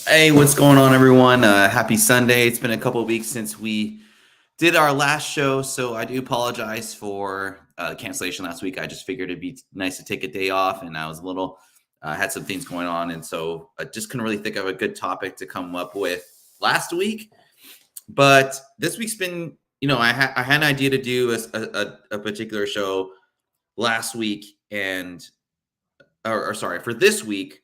Hey, what's going on, everyone? Happy Sunday. It's been a couple of weeks since we did our last show, so I do apologize for cancellation last week. I just figured it'd be nice to take a day off, and I was a little had some things going on, and so I just couldn't really think of a good topic to come up with last week. But this week's been, I had an idea to do a particular show last week, and or sorry, for this week.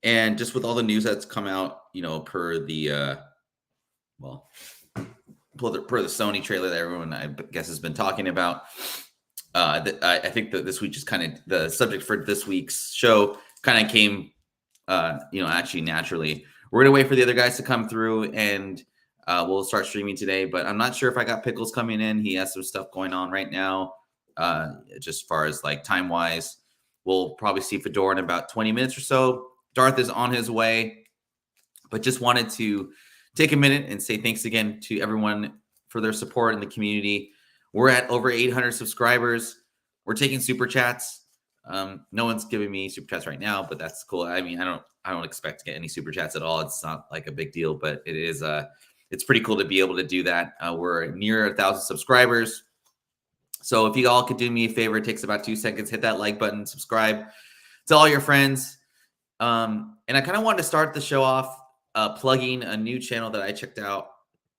And just with all the news that's come out, per the well, per the Sony trailer that everyone I guess has been talking about, I think that this week just kind of the subject for this week's show kind of came, actually naturally. We're gonna wait for the other guys to come through, and we'll start streaming today. But I'm not sure if I got Pickels coming in. He has some stuff going on right now, just as far as like time wise. We'll probably see Fedora in about 20 minutes or so. Darth is on his way, but just wanted to take a minute and say thanks again to everyone for their support in the community. We're at over 800 subscribers. We're taking super chats. No one's giving me super chats right now, but that's cool. I mean, I don't expect to get any super chats at all. It's not like a big deal, but it is. It's pretty cool to be able to do that. We're near 1,000 subscribers. So if you all could do me a favor, it takes about 2 seconds. Hit that like button, subscribe, tell all your friends. And I kind of wanted to start the show off plugging a new channel that I checked out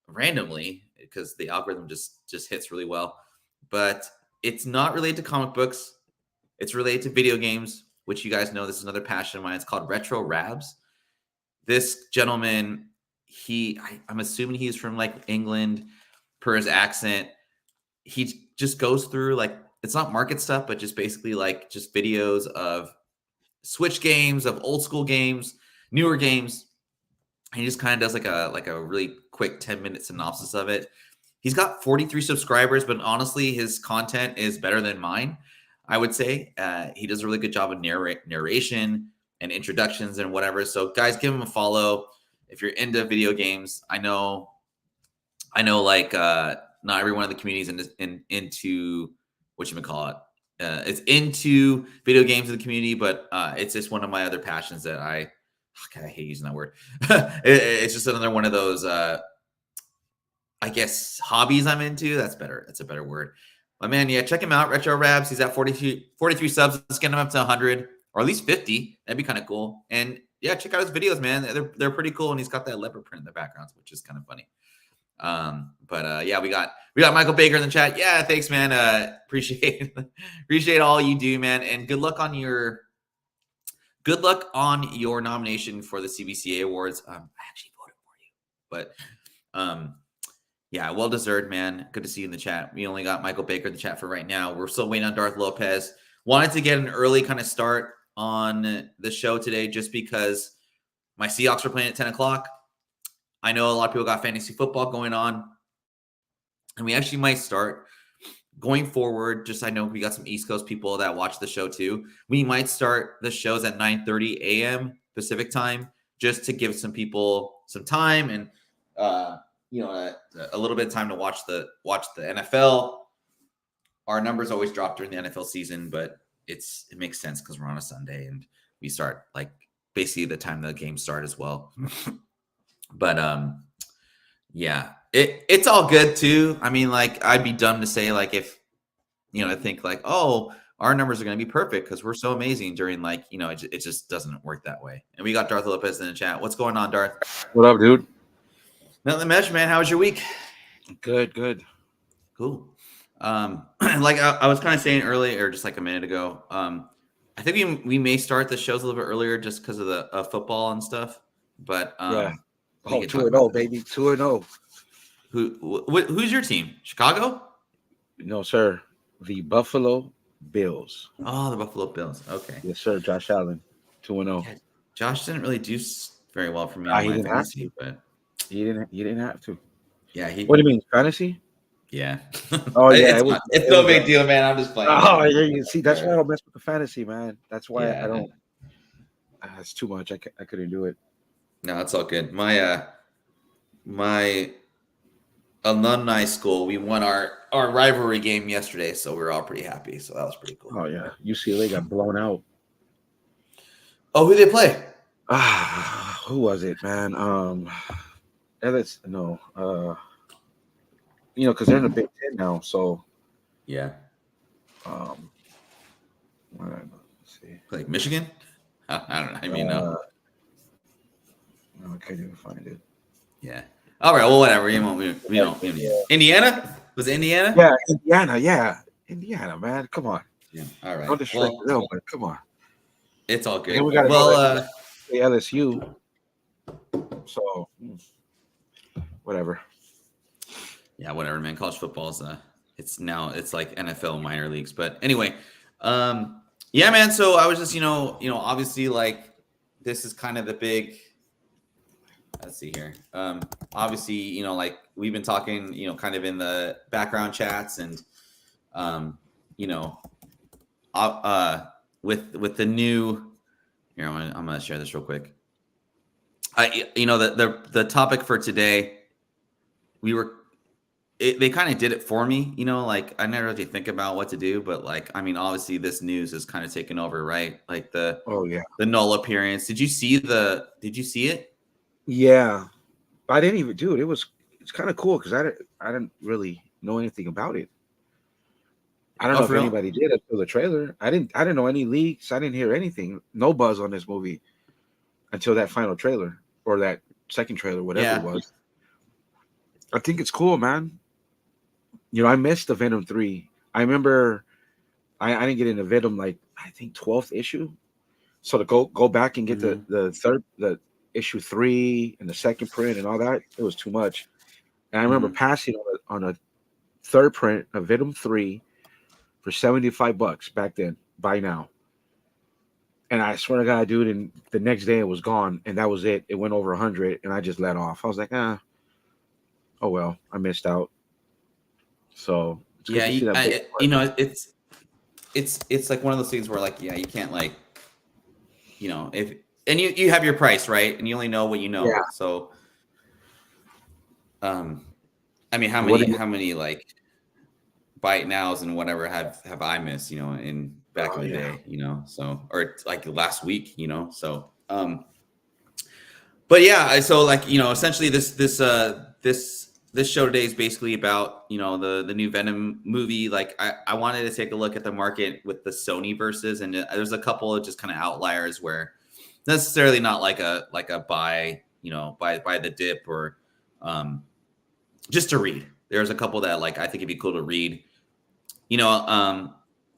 randomly because the algorithm just hits really well. But it's not related to comic books. It's related to video games, which you guys know this is another passion of mine. It's called Retro Rabs. This gentleman, I'm assuming he's from like England per his accent. He just goes through like, it's not market stuff, but just basically like just videos of Switch games, of old school games, newer games. He just kind of does like a really quick 10-minute synopsis of it. He's got 43 subscribers, but honestly, his content is better than mine, I would say. He does a really good job of narration and introductions and whatever. So guys, give him a follow if you're into video games. I know like not everyone in the community is into what you call it. It's into video games in the community, but it's just one of my other passions that I hate using that word. It's just another one of those, I guess, hobbies I'm into. That's better. That's a better word. But man, yeah, check him out. Retro Rabs. He's at 43 subs. Let's get him up to 100 or at least 50. That'd be kind of cool. And yeah, check out his videos, man. They're pretty cool. And he's got that leopard print in the background, which is kind of funny. Yeah, we got Michael Baker in the chat. Yeah, thanks, man. Appreciate all you do, man. And good luck on your nomination for the CBCA awards. I actually voted for you, but yeah, well deserved, man. Good to see you in the chat. We only got Michael Baker in the chat for right now. We're still waiting on Darth Lopez. Wanted to get an early kind of start on the show today just because my Seahawks are playing at 10 o'clock. I know a lot of people got fantasy football going on, and we actually might start going forward. Just I know we got some East Coast people that watch the show too. We might start the shows at 9:30 a.m. Pacific time just to give some people some time and a little bit of time to watch the NFL. Our numbers always drop during the NFL season, but it makes sense because we're on a Sunday and we start like basically the time the games start as well. But yeah, it's all good too. I mean, like I'd be dumb to say like if I think like, oh, our numbers are going to be perfect because we're so amazing during like it just doesn't work that way. And we got Darth Lopez in the chat. What's going on, Darth? What up, dude? Nothing much, man. How was your week? Good. Cool. Like I was kind of saying earlier, or just like a minute ago, I think we may start the shows a little bit earlier just because of the football and stuff. But yeah. 2-0, baby. 2-0. Who's your team? Chicago? No, sir. The Buffalo Bills. Oh, the Buffalo Bills. Okay. Yes, sir. Josh Allen. 2-0. Yeah, Josh didn't really do very well for me. He didn't have to. But he didn't have to. Yeah. What do you mean, fantasy? Yeah. Oh yeah. It's no big deal, man. I'm just playing. Oh yeah. You see, that's why I don't mess with the fantasy, man. That's why I don't. It's too much. I couldn't do it. No, it's all good. My alumni school, we won our rivalry game yesterday, so we were all pretty happy. So that was pretty cool. Oh yeah, UCLA got blown out. Oh, who did they play? Who was it, man? Ellis, no. Because they're in the Big Ten now, so Yeah, um, let's see. like Michigan. I don't know. I mean, No, I can't even find it. yeah. All right. Well, whatever. We don't. Indiana, was it Indiana? Yeah, Indiana. Yeah, Indiana, man. Come on. Yeah. All right. No disrespect to them, but come on. It's all And good. then we got to Well, go to LSU. So whatever. Yeah, whatever, man. College football is it's like NFL minor leagues. But anyway, yeah, man. So I was just, obviously like this is kind of the big. Let's see here. Obviously, like we've been talking, kind of in the background chats and, with the new. Here, I'm gonna share this real quick. The topic for today, they kind of did it for me, like I never really think about what to do, but like, I mean, obviously this news is kind of taken over, right? Like the Knull appearance. Did you see it? Yeah, I didn't even do it. It's kind of cool because I didn't really know anything about it. I don't know if anybody did until the trailer. I didn't know any leaks. I didn't hear anything. No buzz on this movie until that final trailer or that second trailer, whatever it was. I think it's cool, man. I missed the Venom 3. I remember I didn't get into Venom like I think 12th issue. So to go back and get the issue 3 and the second print and all that, it was too much. And I remember passing on a third print of Venom 3 for $75 back then, buy now. And I swear to God, dude, and the next day it was gone, and that was it. It went over 100, and I just let off. I was like, oh well, I missed out. So yeah, it's like one of those things where like, yeah, you can't like, if and you have your price, right, and you only know what you know. Yeah. So, I mean, how many like buy it nows and whatever have I missed, in back in the day, so, or like last week, so, but yeah, so like, essentially this show today is basically about, the new Venom movie. Like I wanted to take a look at the market with the Sonyverses, and there's a couple of just kind of outliers where necessarily not like a buy, buy the dip or just to read. There's a couple that like I think it'd be cool to read.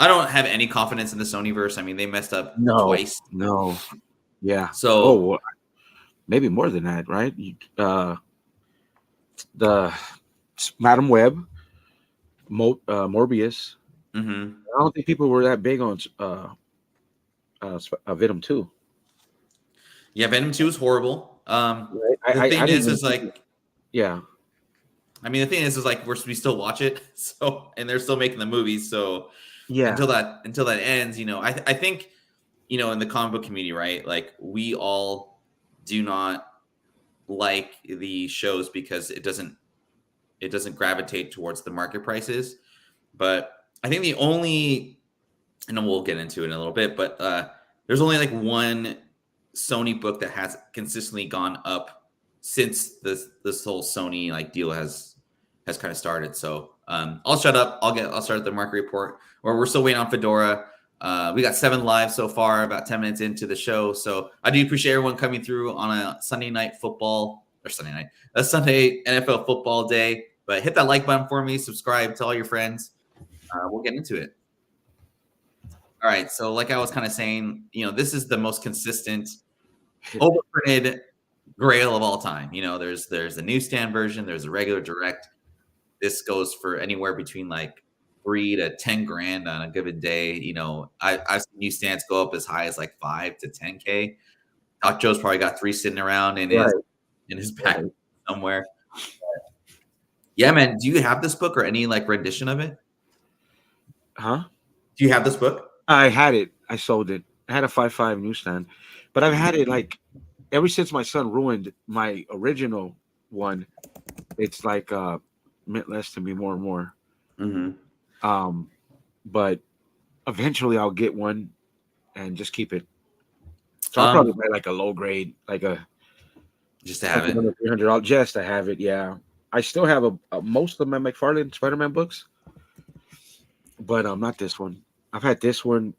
I don't have any confidence in the Sonyverse. I mean, they messed up twice. No. Yeah. So maybe more than that, right? The Madam Web, Morbius. Mm-hmm. I don't think people were that big on Venom 2. Yeah, Venom 2 is horrible. The thing is like, yeah. I mean, the thing is like we still watch it, so, and they're still making the movies, so yeah. Until that ends, I think, in the comic book community, right? Like we all do not like the shows because it doesn't gravitate towards the market prices. But I think the only, and we'll get into it in a little bit, but there's only like one Sony book that has consistently gone up since this whole Sony like deal has kind of started. So I'll shut up. I'll start the market report. Or we're still waiting on Fedora. We got 7 live so far, about 10 minutes into the show. So I do appreciate everyone coming through on a Sunday NFL football day. But hit that like button for me. Subscribe, tell all your friends. We'll get into it. All right. So like I was kind of saying, this is the most consistent overprinted grail of all time. There's the newsstand version. There's a regular direct. This goes for anywhere between like $3,000 to $10,000 on a given day. I've seen newsstands go up as high as like $5,000 to $10,000. Doc Joe's probably got 3 sitting around in his back somewhere. Yeah, man. Do you have this book or any like rendition of it? Huh? Do you have this book? I had it. I sold it. I had a 5.5 newsstand, but I've had it like ever since my son ruined my original one. It's like meant less to me more and more. Mm-hmm. But eventually I'll get one and just keep it. So I'll probably buy like a low grade, like a Just to have something it. under $300 just to have it. Yeah, I still have most of my McFarlane Spider-Man books, but not this one. I've had this one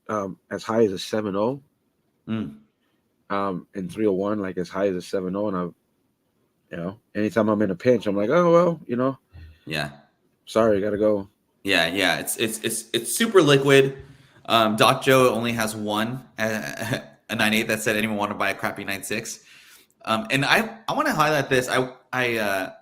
as high as a 7.0, Mm. and 301 like as high as a 7.0, and anytime I'm in a pinch, I'm like, oh well, Yeah. sorry, gotta go. Yeah. It's super liquid. Doc Joe only has one a 9.8 that said anyone want to buy a crappy 9.6. And I want to highlight this. I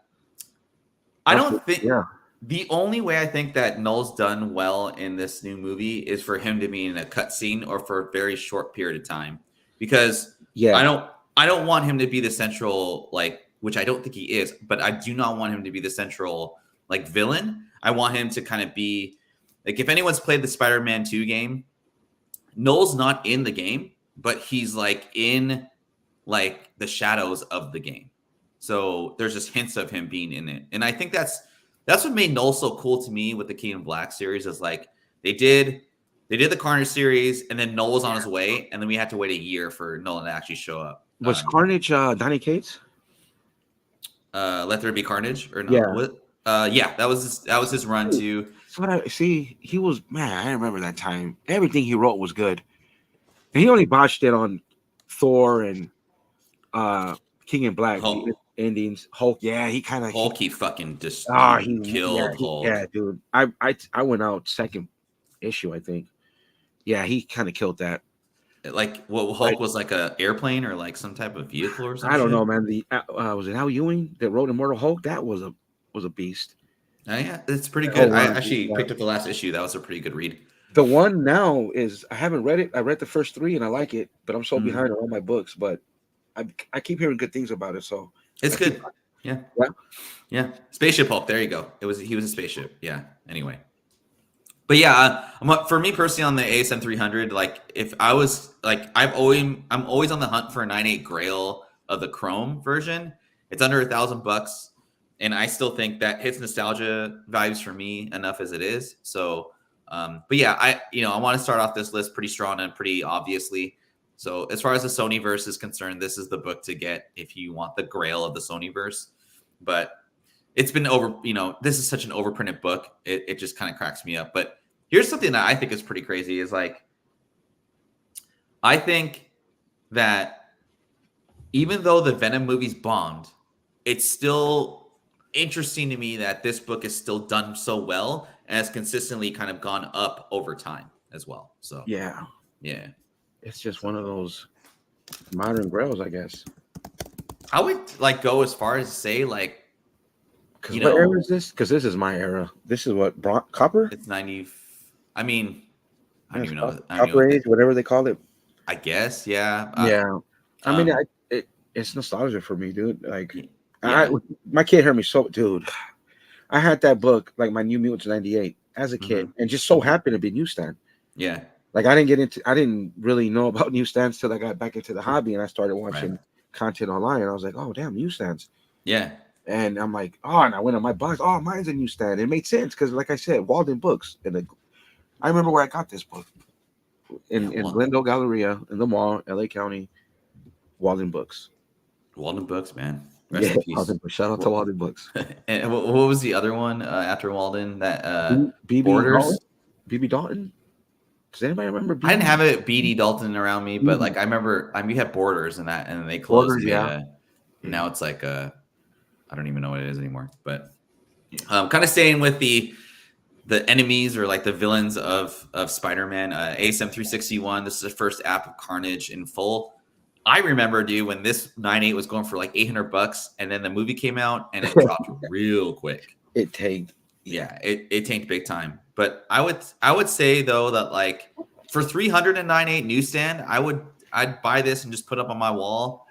That's don't think yeah, the only way I think that Knull's done well in this new movie is for him to be in a cutscene or for a very short period of time, because I yeah. don't I don't want him to be the central, like, which I don't think he is, but I do not want him to be the central, like, villain. I want him to kind of be like, if anyone's played the Spider-Man 2 game, Knull's not in the game, but he's like in like the shadows of the game. So there's just hints of him being in it. And I think that's what made Knull so cool to me with the King of Black series, is like they did the Carnage series, and then Knull was on his way, and then we had to wait a year for Nolan to actually show up. Was Carnage Donny Cates? Let There Be Carnage or no? Yeah. What? Yeah, that was his run too. That's what I see. He was, man. I remember that time. Everything he wrote was good, and he only botched it on Thor and King in Black, the Hulk, endings. Hulk, yeah, he kind of Hulk, he fucking just yeah, killed Hulk. yeah, dude. I went out second issue, I think. Yeah, he kind of killed that. Like, what, Hulk was like a airplane or like some type of vehicle or some I don't shit? know, man. The was it Al Ewing that wrote Immortal Hulk? That was a beast. Yeah, it's pretty That good. whole I run, actually yeah. picked up the last issue. That was a pretty good read. The one now is I haven't read it. I read the first 3 and I like it, but I'm so Mm. behind on all my books. But I keep hearing good things about it, so It's I keep- good. Yeah. Yeah. Yeah. Spaceship Hulk. There you go. He was a spaceship. Yeah. Anyway. But yeah, for me personally on the ASM 300, like if I was like, I'm always on the hunt for a 9.8 Grail of the Chrome version. It's under $1,000, and I still think that hits nostalgia vibes for me enough as it is. So, but yeah, I want to start off this list pretty strong and pretty obviously. So as far as the Sonyverse is concerned, this is the book to get if you want the Grail of the Sonyverse. But it's been this is such an overprinted book. It just kind of cracks me up. But here's something that I think is pretty crazy is like, I think that even though the Venom movies bombed, it's still interesting to me that this book is still done so well and has consistently kind of gone up over time as well. So yeah, it's just one of those modern grails, I guess. I would like go as far as to say like, Because what era is this? Because this is my era. This is what copper. It's 90. I mean, I don't even know. Copper age, whatever they call it. I guess, yeah. Yeah, I mean, it's nostalgia for me, dude. Like, yeah. My kid heard me dude. I had that book, like my New Mutants '98, as a kid, and just so happened to be newsstand. Yeah. Like I didn't really know about newsstands till I got back into the hobby and I started watching content online. And I was like, oh damn, newsstands. Yeah. And I'm like, oh, and I went on my box. Oh, mine's a newsstand. It made sense because, like I said, Walden Books. And I remember where I got this book in Glendale Galleria in the mall, LA County. Walden Books. Walden Books, man. Rest in peace. Shout out to Walden Books. And what was the other one after Walden? That BB Borders? BB Dalton. Does anybody remember? I didn't have it BD Dalton around me, but like I remember, we had Borders and that, and they closed. Borders, yeah. Now it's like I don't even know what it is anymore. But kind of staying with the enemies or like the villains of Spider-Man. ASM 361. This is the first app of Carnage in full. I remember, dude, when this 9.8 was going for like $800, and then the movie came out and it dropped real quick. It tanked. Yeah, it tanked big time. But I would say though that like for 309.8 newsstand, I'd buy this and just put up on my wall.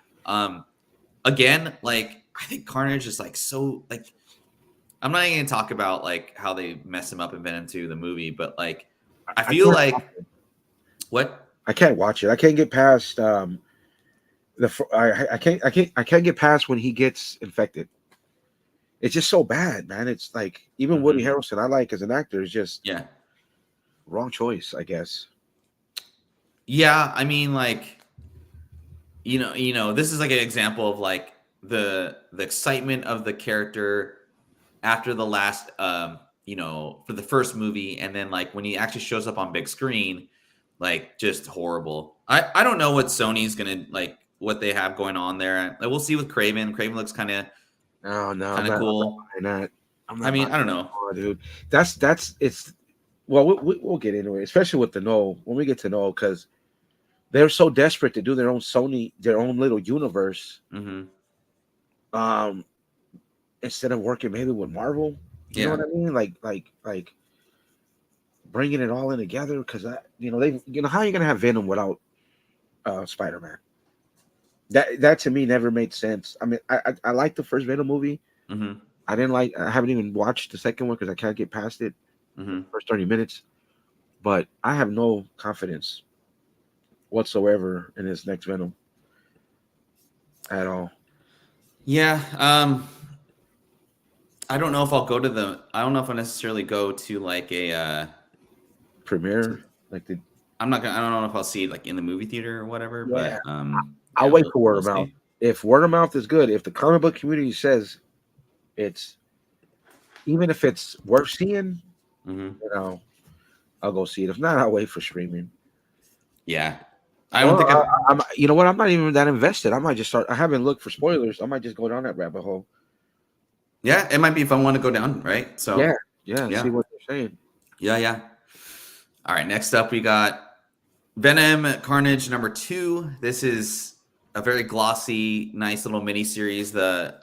Again, like I think Carnage is like so like, I'm not even gonna talk about like how they mess him up in Venom 2, the movie, but like I feel like what? I can't watch it. I can't get past I can't get past when he gets infected. It's just so bad, man. It's like even Woody Harrelson, I like as an actor, is just wrong choice, I guess. Yeah, I mean, like, this is like an example of like the excitement of the character after the last for the first movie, and then like when he actually shows up on big screen, like just horrible. I don't know what Sony's gonna like what they have going on there. Like, we'll see with Craven. Craven looks kind of cool. I'm not I mean, I don't know, dude. That's it's. Well, we'll get into it, especially with the Knull when we get to Knull, because they're so desperate to do their own their own little universe. Instead of working maybe with Marvel, you know what I mean? Like bringing it all in together, because how are you gonna have Venom without Spider-Man? That to me never made sense. I mean, I like the first Venom movie. I haven't even watched the second one because I can't get past it. First 30 minutes, but I have no confidence whatsoever in this next Venom at all. Yeah. I don't know if I'll go to I don't know if I'll necessarily go to like a premiere. I don't know if I'll see it like in the movie theater or whatever, but I'll wait for word of mouth. If word of mouth is good, if the comic book community says it's, even if it's worth seeing, I'll go see it. If not, I'll wait for streaming. Yeah. I don't think I'm you know what? I'm not even that invested. I might just start. I haven't looked for spoilers. I might just go down that rabbit hole. Yeah, it might be if I want to go down, right? So yeah. See what they're saying. Yeah. All right, next up we got Venom Carnage #2. This is a very glossy, nice little miniseries.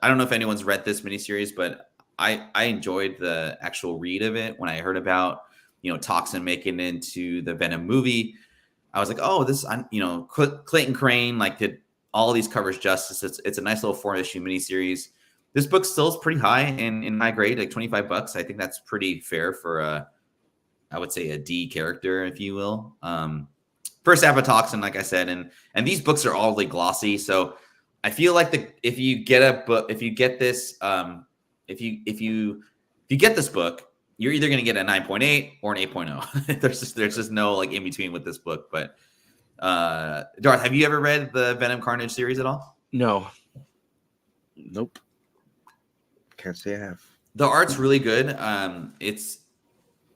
I don't know if anyone's read this miniseries, but I enjoyed the actual read of it when I heard about Toxin making it into the Venom movie. I was like, oh, this Clayton Crane like did all these covers justice. It's a nice little 4-issue miniseries. This book still is pretty high in my grade, like $25. I think that's pretty fair for I would say a D character, if you will. First Toxin, like I said, and these books are all really glossy. So I feel like if you get this book, you're either going to get a 9.8 or an 8.0. there's just no like in between with this book. But Darth, have you ever read the Venom Carnage series at all? No. Nope. Can't say I have. The art's really good.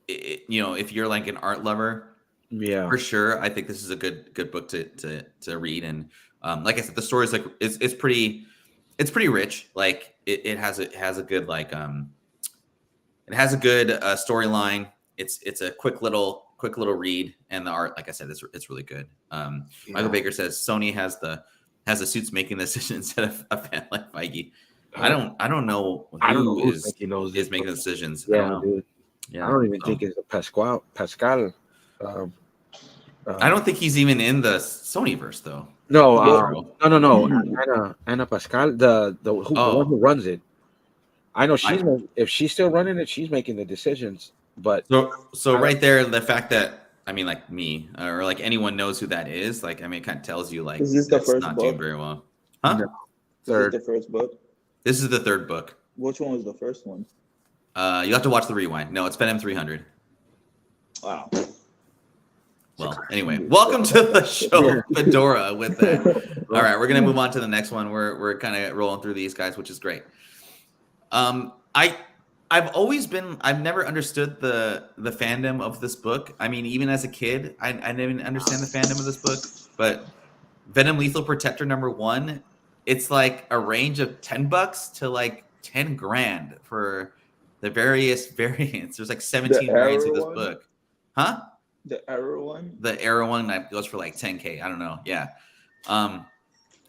If you're like an art lover, for sure, I think this is a good book to read. And like I said, the story is like it's pretty rich. Like it has a good like it has a good storyline. It's a quick little read, and the art, like I said, it's really good. Michael Baker says Sony has the suits making the decision instead of a fan like Feige. I don't know who is making the decisions. Dude. Yeah, I don't even think it's a Pascal. I don't think he's even in the Sonyverse though. No. Anna Pascal, the one who runs it. I know if she's still running it, she's making the decisions. But so right there, the fact that like me or like anyone knows who that is, like it kind of tells you like is this the first not book? doing very well, huh? No. Third. Is this the first book? This is the third book. Which one was the first one? You have to watch the rewind. No, it's Venom 300. Wow. Well, anyway, welcome to the show, Fedora. With that, all right, we're gonna move on to the next one. We're kind of rolling through these guys, which is great. I've never understood the fandom of this book. I mean, even as a kid, I didn't even understand the fandom of this book. But Venom Lethal Protector #1, it's like a range of $10 to like $10,000 for the various variants. There's like 17 variants of this book, huh? The Arrow one? The Arrow one that goes for like 10K. I don't know. Yeah. I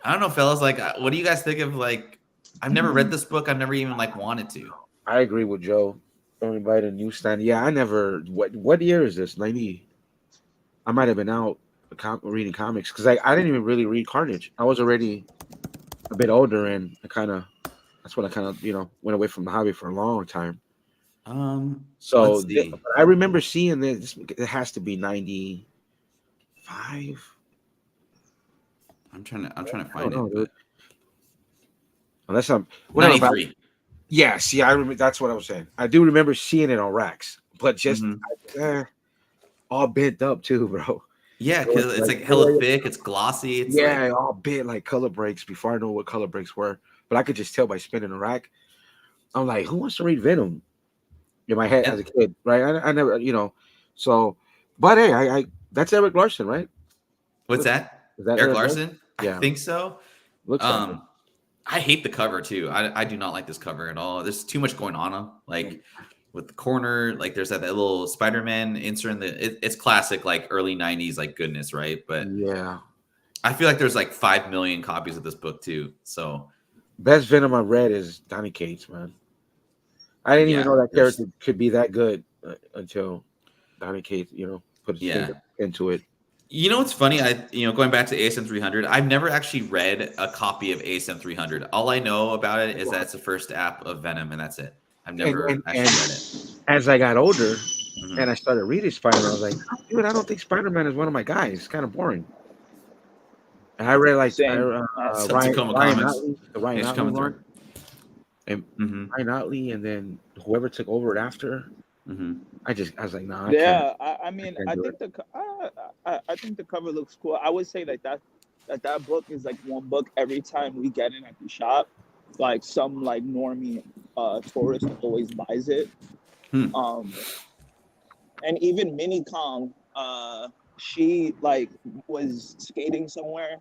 don't know, fellas. Like, what do you guys think of like? I've never read this book. I've never even like wanted to. I agree with Joe. Don't buy the newsstand. Yeah, I never. What year is this? 90. I might have been out reading comics because I didn't even really read Carnage. I was already a bit older, and that's when I kind of went away from the hobby for a long time. So I remember seeing this. It has to be 95. I'm trying to find it. But... Unless I'm 93. Yes, yeah, I remember. That's what I was saying. I do remember seeing it on racks, but just all bent up too, bro. Yeah, So because it's like hella thick. It's glossy. It's yeah, like all bit like color breaks before I know what color breaks were. But I could just tell by spinning the rack. I'm like, who wants to read Venom in my head as a kid, right? I never, So, but hey, I that's Eric Larson, right? what's that? Is that Eric Eric Larson? I Yeah, think so. looks like it. I hate the cover too. I do not like this cover at all. There's too much going on. Like with the corner, like there's that little Spider-Man insert in it's classic, like early 90s, like goodness, right? But Yeah, I feel like there's like 5 million copies of this book too. So best Venom I read is Donny Cates, man. I didn't even know that character could be that good until Donny Cates, put his finger into it. You know what's funny? Going back to ASM 300, I've never actually read a copy of ASM 300. All I know about it is that it's the first app of Venom, and that's it. I've never actually read it. As I got older and I started reading Spider-Man, I was like, dude, I don't think Spider-Man is one of my guys. It's kind of boring. And I read like Ryan Otley, the Ryan Otley one, and Ryan Otley, and then whoever took over it after. I was like, nah. I think the cover looks cool. I would say that book is like one book every time we get in at the shop, like some like normie tourist always buys it. And even Minicom, she like was skating somewhere,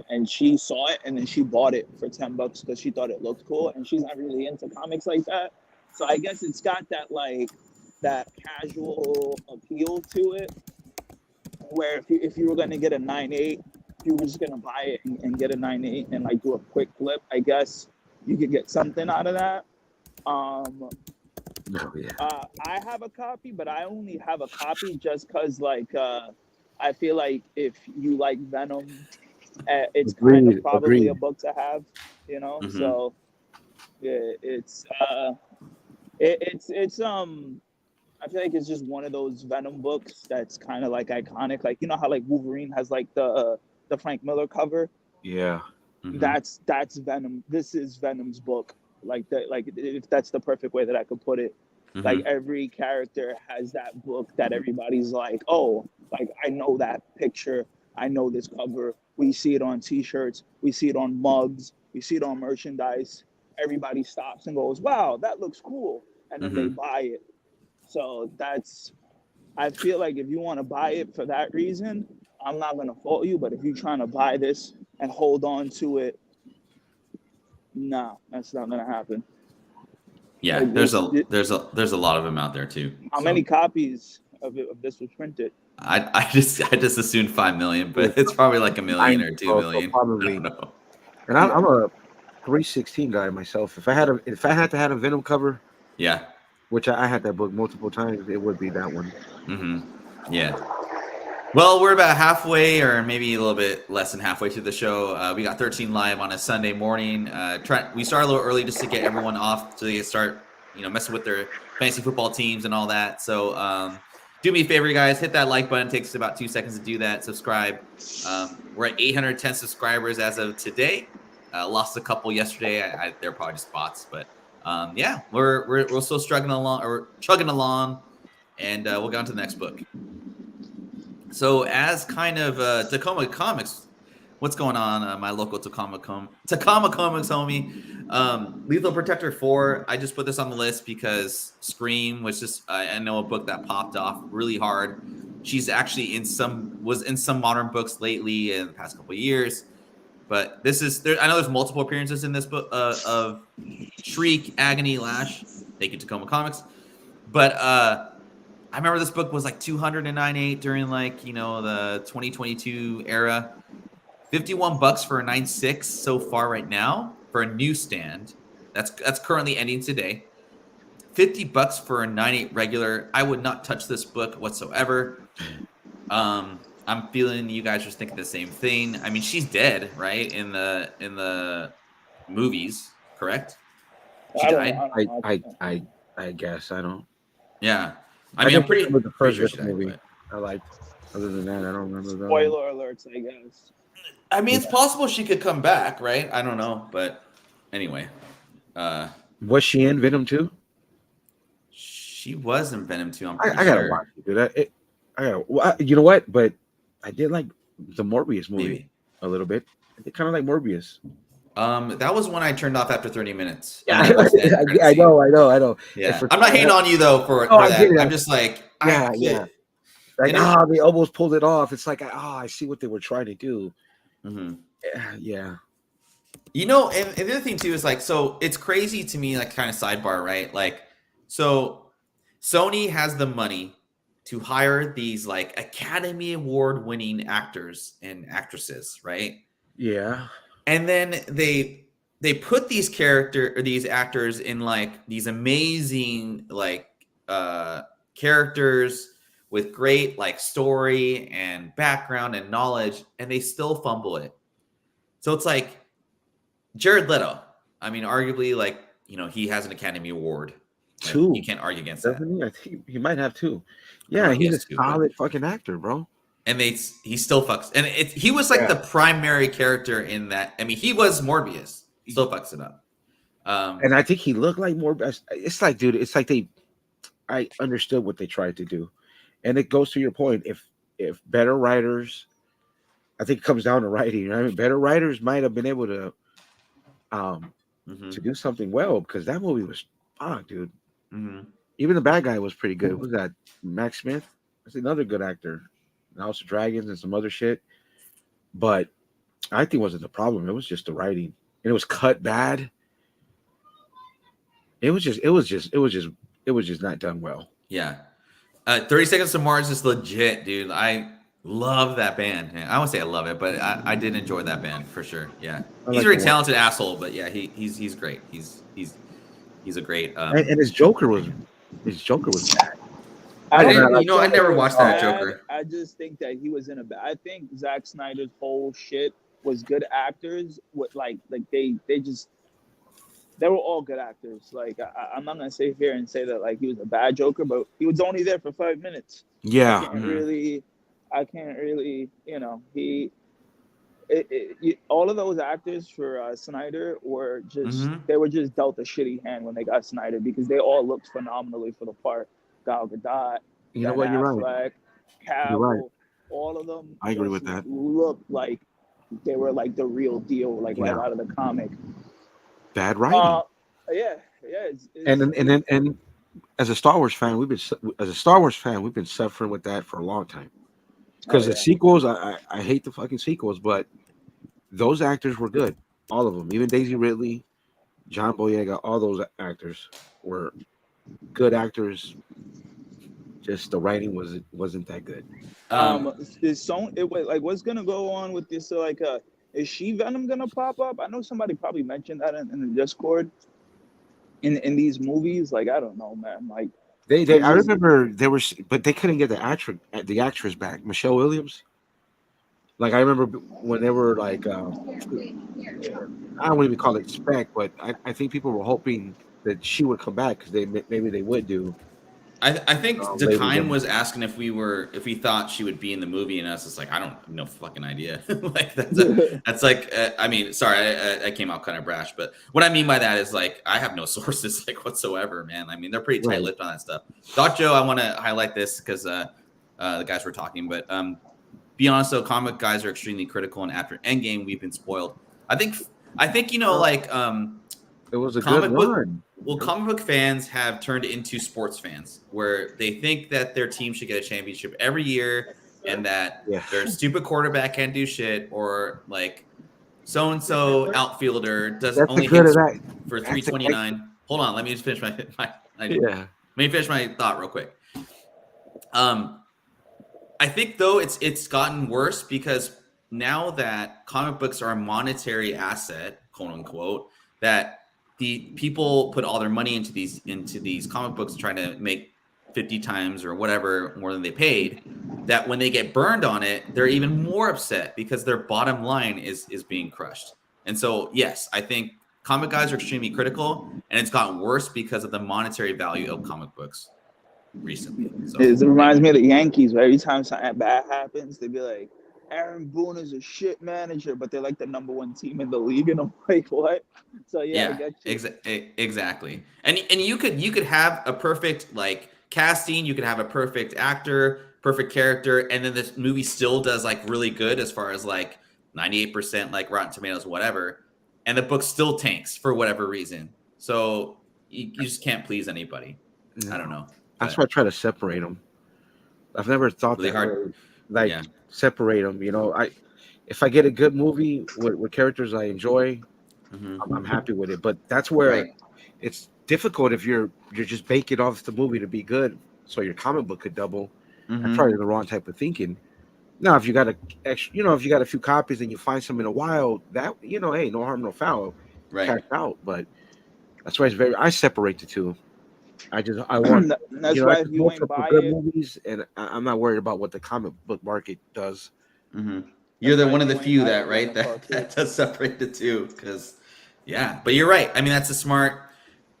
and she saw it and then she bought it for $10 because she thought it looked cool, and she's not really into comics like that. So I guess it's got that casual appeal to it, where if you were gonna get a 9.8, if you were just gonna buy it and get a 9.8 and like do a quick flip, I guess you could get something out of that. I have a copy, but I only have a copy just because I feel like if you like Venom, it's kind of probably a book to have, So yeah, it's I feel like it's just one of those Venom books that's kind of like iconic. Like, how like Wolverine has like the Frank Miller cover. Yeah. That's Venom. This is Venom's book. Like that, like if that's the perfect way that I could put it. Like every character has that book that everybody's like, oh, like I know that picture. I know this cover. We see it on T-shirts. We see it on mugs. We see it on merchandise. Everybody stops and goes, wow, that looks cool. And then they buy it. So I feel like if you want to buy it for that reason, I'm not going to fault you. But if you're trying to buy this and hold on to it, nah, that's not going to happen. Yeah, like, there's a lot of them out there too. How many copies of this was printed? I just assumed 5 million, but it's probably like 1 million or 2 million. Probably. I don't know. And I'm a 316 guy myself. If I had to have a Venom cover, which I had that book multiple times, it would be that one. Yeah. Well, we're about halfway, or maybe a little bit less than halfway through the show. We got 13 live on a Sunday morning. We started a little early just to get everyone off so they can start, messing with their fantasy football teams and all that. So do me a favor, guys. Hit that like button. It takes about 2 seconds to do that. Subscribe. We're at 810 subscribers as of today. Lost a couple yesterday. They're probably just bots, but we're still chugging along, and we'll go on to the next book. So as kind of Tacoma Comics, what's going on? My local Tacoma Comics homie, Lethal Protector 4. I just put this on the list because Scream was just I know a book that popped off really hard. She's actually was in some modern books lately in the past couple of years, but this is I know there's multiple appearances in this book of Shriek, Agony, Lash. Thank you, Tacoma Comics, but I remember this book was like $209.8 during the 2022 era. $51 for a 9.6 so far right now for a newsstand. That's currently ending today. $50 for a 9.8 regular. I would not touch this book whatsoever. I'm feeling you guys are thinking the same thing. I mean, she's dead, right? In the movies, correct? She died. I guess I don't. Yeah. I mean, I'm pretty the first sure she died, movie I liked. Other than that, I don't remember. Spoiler alerts, I guess. I mean, it's possible she could come back, right? I don't know, but anyway. Was she in Venom 2? She was in Venom 2. I'm I gotta watch it, dude. You know what? But I did like the Morbius movie Maybe. a little bit. I did kind of like Morbius. That was one I turned off after 30 minutes. Yeah, And then it was the end credit scene. I know. Yeah, I'm not hating on you though for I that. get it. I'm just like, Yeah. Like, they almost pulled it off. It's like, I see what they were trying to do. Mm-hmm. Yeah. You know, and the other thing too is like, so it's crazy to me, like kind of sidebar, right? Like, so Sony has the money to hire these like Academy Award winning actors and actresses, right? Yeah. And then they put these actors in like these amazing like characters with great like story and background and knowledge, and they still fumble it. So it's like Jared Leto. I mean, arguably, like, you know, he has an Academy Award. Like, Two. you can't argue against Doesn't that. he? I think he might have two. Yeah, he's a solid fucking actor, bro. And he still fucks. And he was like the primary character in that. I mean, he was Morbius. Still fucks it up. And I think he looked like Morbius. It's like, dude, it's like I understood what they tried to do. And it goes to your point. If better writers, I think it comes down to writing. Right? I mean, better writers might have been able to do something well, because that movie was dude. Mm-hmm. Even the bad guy was pretty good. Who's that? Max Smith? That's another good actor. House of Dragons and some other shit. But I think it wasn't the problem. It was just the writing. And it was cut bad. It was just not done well. Yeah. 30 Seconds to Mars is legit, dude. I love that band. I won't say I love it, but I did enjoy that band for sure. Yeah. He's a very talented asshole, but yeah, he's great. He's a great and his Joker was bad. I never watched that Joker. I just think that he was in a bad. I think Zack Snyder's whole shit was good actors. With like they were all good actors. Like I'm not gonna sit here and say that like he was a bad Joker, but he was only there for 5 minutes. Yeah, I can't really, you know, all of those actors for Snyder were just they were just dealt a shitty hand when they got Snyder, because they all looked phenomenally for the part. Gal Gadot, you know what, you're right. Cavill, you're right. All of them. I agree with that. Looked like they were like the real deal, like right out of the comic. Bad writing. And as a Star Wars fan, we've been suffering with that for a long time. Because the sequels, I hate the fucking sequels, but those actors were good, all of them. Even Daisy Ridley, John Boyega, all those actors were good actors. Just the writing wasn't that good. Is Sony like what's gonna go on with this? Is She Venom gonna pop up? I know somebody probably mentioned that in the Discord. In these movies, like I don't know, man. Like I remember there was, but they couldn't get the actress back, Michelle Williams. Like I remember when they were like, I don't even call it spec, but I think people were hoping that she would come back because maybe they would do. I think Dakine was asking if we thought she would be in the movie, and us, it's like I don't have no fucking idea. Like that's like I mean, sorry, I came out kind of brash, but what I mean by that is like I have no sources like whatsoever, man. I mean, they're pretty tight-lipped on that stuff. Doc Joe, I want to highlight this because the guys were talking, but be honest though, comic guys are extremely critical, and after Endgame, we've been spoiled. I think you know like it was a good run. Well, comic book fans have turned into sports fans, where they think that their team should get a championship every year, and that their stupid quarterback can't do shit, or like so-and-so outfielder only hits for 329. Hold on, let me just finish let me finish my thought real quick. I think though it's gotten worse because now that comic books are a monetary asset, quote unquote, that the people put all their money into these comic books trying to make 50 times or whatever more than they paid, that when they get burned on it, they're even more upset because their bottom line is being crushed. And so, yes, I think comic guys are extremely critical, and it's gotten worse because of the monetary value of comic books recently. So, it reminds me of the Yankees, where every time something bad happens, they'd be like, Aaron Boone is a shit manager, but they're like the #1 team in the league, and I'm like, what? So I get you. Exactly. And you could have a perfect like casting, you could have a perfect actor, perfect character, and then this movie still does like really good as far as like 98% like Rotten Tomatoes, whatever, and the book still tanks for whatever reason. So you just can't please anybody. No. I don't know. That's why I try to separate them. I've never thought really that hard. way. Like separate them. You know, if I get a good movie with characters I enjoy, I'm happy with it. But that's where it's difficult if you're just banking off the movie to be good, so your comic book could double. That's probably the wrong type of thinking. Now, if you got if you got a few copies and you find some in a while, that hey, no harm, no foul, cash out. But that's why I separate the two. I want that's why if you ain't buy good it, movies, and I'm not worried about what the comic book market does. You're one of the few that does separate the two, because but you're right. I mean, that's a smart.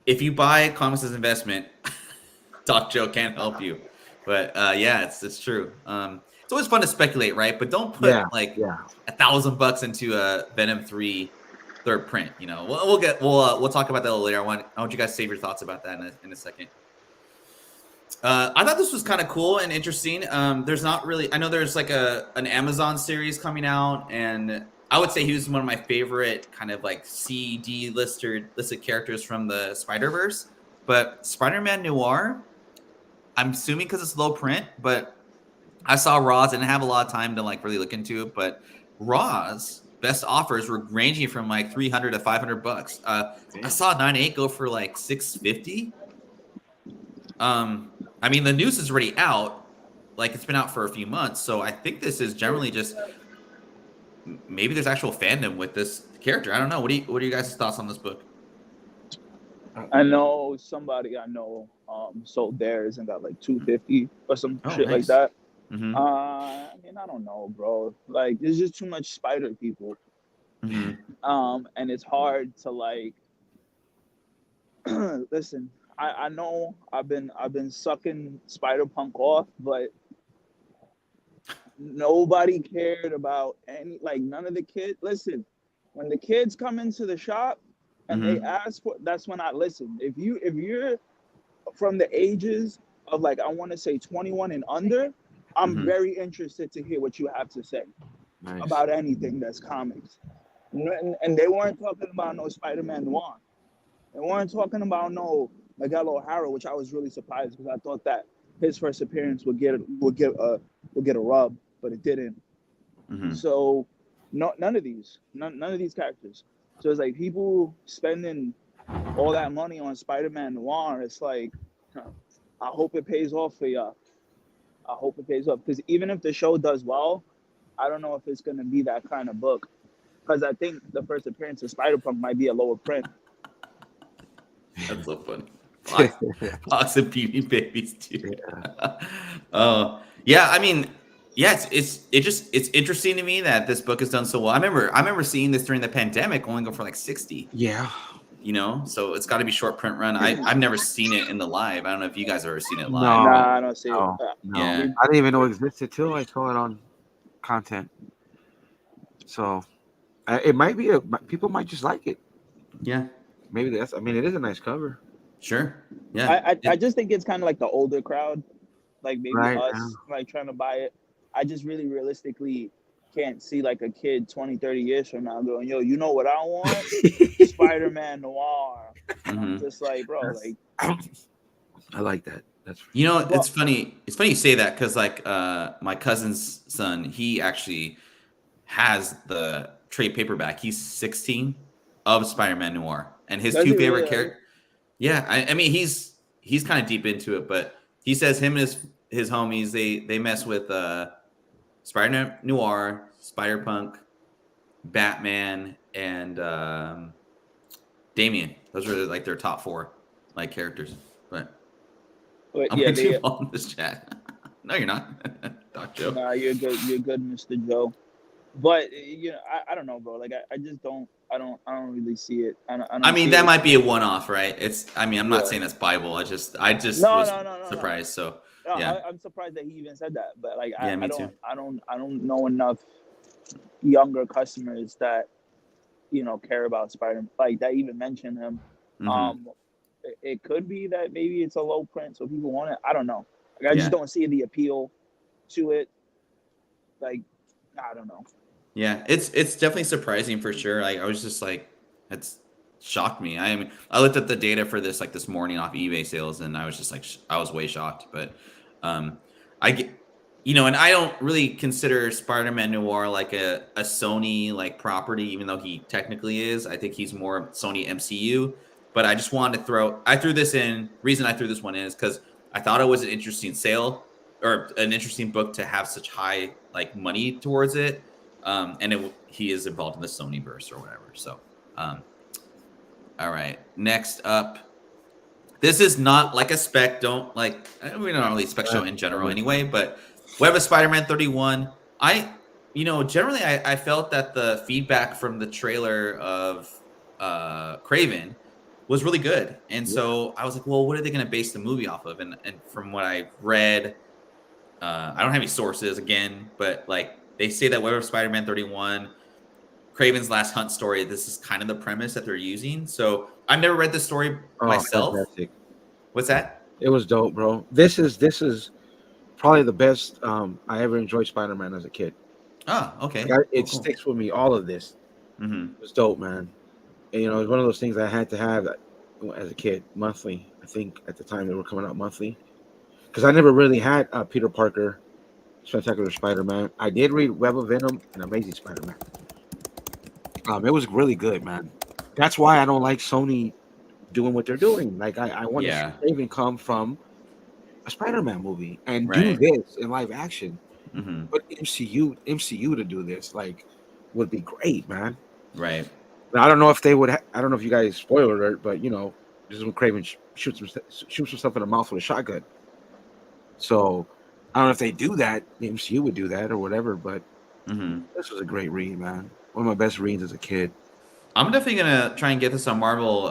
If you buy comics as investment, Doc Joe can't help you. But it's true. It's always fun to speculate, right? But don't put $1,000 into a Venom 3 third print. You know, we'll talk about that a little later. I want you guys to save your thoughts about that in a second. I thought this was kind of cool and interesting. There's not really. I know there's like an Amazon series coming out, and I would say he was one of my favorite kind of like CD listed characters from the Spider-Verse. But Spider-Man Noir, I'm assuming because it's low print, but I saw Raw's. I didn't have a lot of time to like really look into it, but Raw's best offers were ranging from like $300 to $500. I saw 9.8 go for like $650. I mean, the news is already out. Like, it's been out for a few months, so I think this is generally just maybe there's actual fandom with this character. I don't know. What are you guys' thoughts on this book? I know somebody sold theirs and got like $250 or some shit like that. I mean, I don't know, bro. Like, there's just too much spider people. And it's hard to like listen. I know I've been sucking Spider-Punk off, but nobody cared about none of the kids. Listen, when the kids come into the shop and they ask for, that's when I listen. If you're from the ages of like, I want to say 21 and under, I'm very interested to hear what you have to say about anything that's comics. And they weren't talking about no Spider-Man Noir. They weren't talking about no Miguel O'Hara, which I was really surprised because I thought that his first appearance would get a rub, but it didn't. So none of these characters. So it's like people spending all that money on Spider-Man Noir. It's like, I hope it pays off for y'all. I hope it pays off, because even if the show does well, I don't know if it's gonna be that kind of book. Because I think the first appearance of Spider-Punk might be a lower print. That's so funny. Fox and Beauty Babies too. I mean, it's interesting to me that this book has done so well. I remember seeing this during the pandemic, only go for like 60. You know, so it's got to be short print run. I've never seen it in the live. I don't know if you guys have ever seen it live. No, I don't see it. No. I didn't even know it existed till I saw it on content. So it might be people might just like it. Yeah, maybe it is a nice cover. Sure. Yeah. I just think it's kind of like the older crowd, like maybe us, like trying to buy it. I just really realistically can't see like a kid 20, 30 years from now going, yo, you know what I want? Spider-Man Noir. I'm just like, bro, like. I like that. That's it's funny. It's funny you say that, because like my cousin's son, he actually has the trade paperback. He's 16 of Spider-Man Noir, and his two favorite characters. Yeah, I mean he's kind of deep into it, but he says him and his homies they mess with Spider-Man Noir, Spider-Punk, Batman, and Damien. Those are like their top 4 like characters. But I'm going too long in this chat. No, you're not, Doc Joe. Nah, you're good. You're good, Mr. Joe. But I don't know, bro. Like I just don't. I don't really see it. I mean, that might be a one-off, right? I'm not saying that's Bible. I just was surprised. So I'm surprised that he even said that. But like, I don't know enough younger customers that care about Spider-Man, like that even mention him. It could be that maybe it's a low print, so people want it. I don't know. Like, I just don't see the appeal. to it. Like, I don't know. Yeah, it's definitely surprising for sure. Like I was just like, it's shocked me. I mean, I looked at the data for this like this morning off eBay sales, and I was just like, I was way shocked. But I get, and I don't really consider Spider-Man Noir like a Sony like property, even though he technically is. I think he's more Sony MCU. But I just wanted to I threw this in. Reason I threw this one in is because I thought it was an interesting sale or an interesting book to have such high like money towards it. And he is involved in the Sonyverse or whatever. So, all right. Next up, this is not like a spec. We don't really spec show in general anyway. But Web of Spider-Man 31. Generally I felt that the feedback from the trailer of Kraven was really good, and so I was like, well, what are they going to base the movie off of? And from what I read, I don't have any sources again, but like. They say that Web of Spider-Man 31, Kraven's Last Hunt story, this is kind of the premise that they're using. So I've never read the story myself. Fantastic. What's that? It was dope, bro. This is probably the best I ever enjoyed Spider-Man as a kid. Oh, okay. It sticks with me. All of this. Mm-hmm. It was dope, man. And, it was one of those things I had to have as a kid, monthly. I think at the time they were coming out monthly. Because I never really had Peter Parker, Spectacular Spider-Man. I did read Web of Venom and Amazing Spider-Man. It was really good, man. That's why I don't like Sony doing what they're doing. Like I want to even come from a Spider-Man movie and do this in live action. Mm-hmm. But MCU to do this would be great, man. Right. Now, I don't know if they would. I don't know if you guys spoiler alert, but this is when Kraven shoots himself in the mouth with a shotgun. So. I don't know if they do that. The MCU would do that or whatever, but this was a great read, man. One of my best reads as a kid. I'm definitely gonna try and get this on Marvel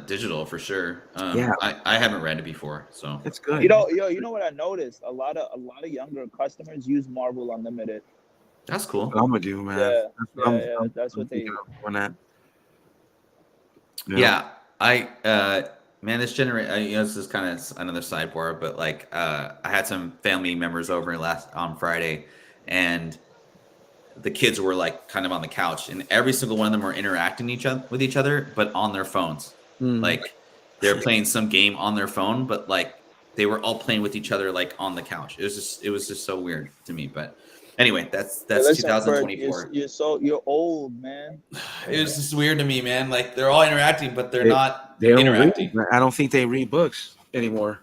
digital for sure. I haven't read it before, so it's good. You know what I noticed? A lot of younger customers use Marvel Unlimited. That's cool. I'm gonna do, man. That's what they on that. Man, this generation, this is kind of another sidebar, but like, I had some family members over on Friday, and the kids were like kind of on the couch, and every single one of them were interacting with each other, but on their phones. Like, they're playing some game on their phone, but like they were all playing with each other, like on the couch. It was just so weird to me, but. Anyway, that's 2024. You're old, man. It was just weird to me, man. Like they're all interacting, but they're not interacting. I don't think they read books anymore.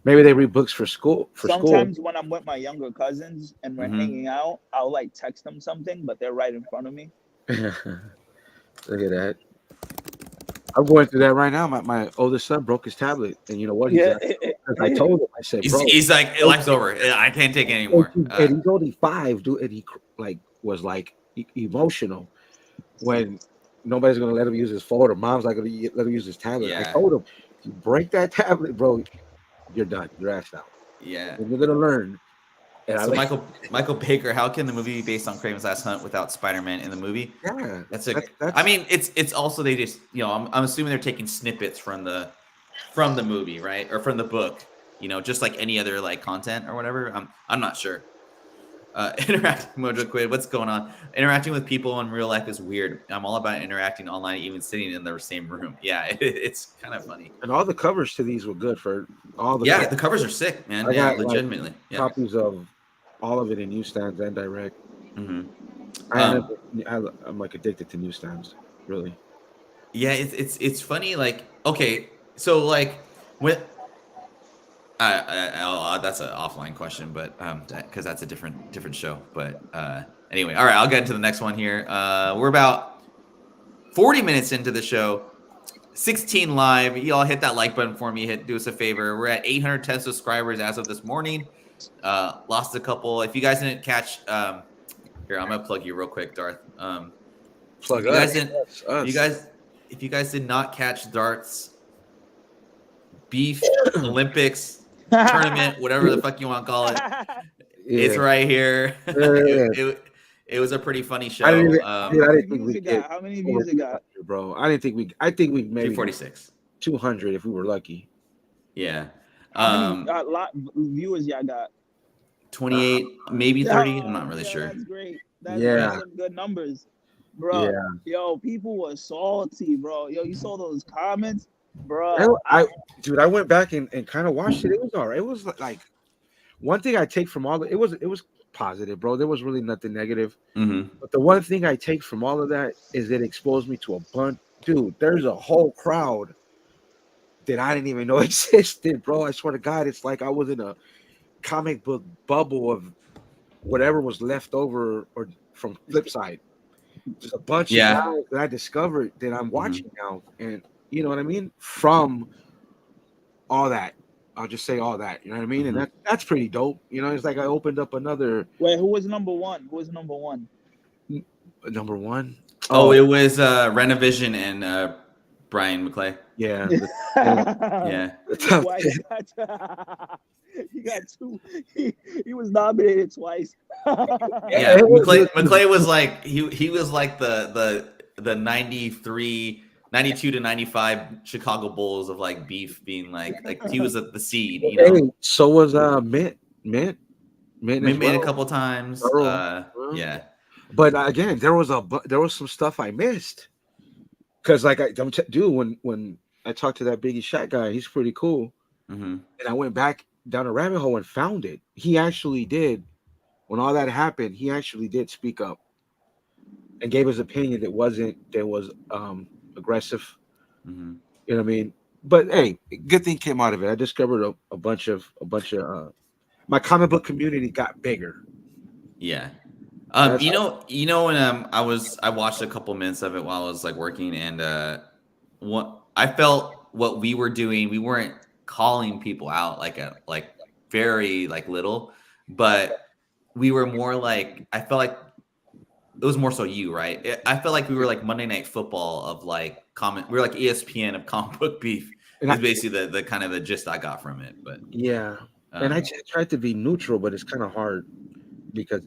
Maybe they read books for school. Sometimes when I'm with my younger cousins and we're hanging out, I'll like text them something, but they're right in front of me. Look at that. I'm going through that right now. My oldest son broke his tablet, and you know what? I told him. I said, "Bro, he's like, life's over. I can't take it anymore." And he's only 5, dude. And he was emotional when nobody's gonna let him use his phone, or mom's not gonna let him use his tablet. Yeah. I told him, if you break that tablet, bro, you're done. You're asked out. Yeah, and you're gonna learn. And so Michael Baker, how can the movie be based on Kraven's Last Hunt without Spider-Man in the movie? Yeah, I mean, it's also they just I'm assuming they're taking snippets from the movie, right, or from the book, just like any other like content or whatever. I'm not sure. Interacting Mojo Quid, what's going on? Interacting with people in real life is weird. I'm all about interacting online, even sitting in the same room. Yeah, it's kind of funny. And all the covers to these were good for all the. Yeah, the covers are sick, man. I got legitimately copies of all of it in newsstands and direct. Mm-hmm. I'm like addicted to newsstands, really. Yeah, it's funny. Like, okay, so like when. That's an offline question, but because that's a different show. But anyway, all right, I'll get into the next one here. We're about 40 minutes into the show, 16 live. Y'all hit that like button for me. Do us a favor. We're at 810 subscribers as of this morning. Lost a couple. If you guys didn't catch, here I'm gonna plug you real quick, Darth. Plug us. If you guys did not catch Darth's Beef Olympics tournament, whatever the fuck you want to call it. It's right here. It was a pretty funny show. I didn't think we got. How many views it got, bro? I think we maybe 246, 200 if we were lucky. Yeah. How many viewers y'all got? 28, maybe 30. I'm not really yeah, sure. that's great. Yeah. That's some good numbers, bro. Yeah. Yo, people were salty, bro. Yo, you saw those comments, bro. Dude, I went back and kind of watched it. It was all right. It was like one thing I take from all it was positive, bro. There was really nothing negative. Mm-hmm. But the one thing I take from all of that is it exposed me to a bunch. Dude, there's a whole crowd that I didn't even know existed, bro. I swear to God, it's like I was in a comic book bubble of whatever was left over or from Flipside. There's a bunch of guys that I discovered that I'm watching now, and you know what I mean? From all that, I'll just say all that. You know what I mean? And that's pretty dope. You know, it's like I opened up another. Wait, who was number one? Who was number one? Number one. Oh, it was Renovision and Brian McClay. Yeah. Yeah. He got two. He was nominated twice. Yeah, McClay was like he was like the 92 to 95 Chicago Bulls of like beef being like he was at the seed, you know. Hey, so was Mint made a couple times. Yeah. But again, there was some stuff I missed. Cause like when I talked to that Biggie Shaq guy, he's pretty cool. And I went back down a rabbit hole and found it. He actually did, when all that happened, he actually did speak up and gave his opinion that was aggressive. You know what I mean? But hey, good thing came out of it. I discovered a bunch of my comic book community got bigger. Yeah. You know when I watched a couple minutes of it while I was like working, and what I felt what we were doing, we weren't calling people out like very like little, but we were more like, I felt like it was more so you, right? I felt like we were like Monday Night Football of like we were like ESPN of comic book beef. Is basically the kind of the gist I got from it. But yeah, and I tried to be neutral, but it's kind of hard because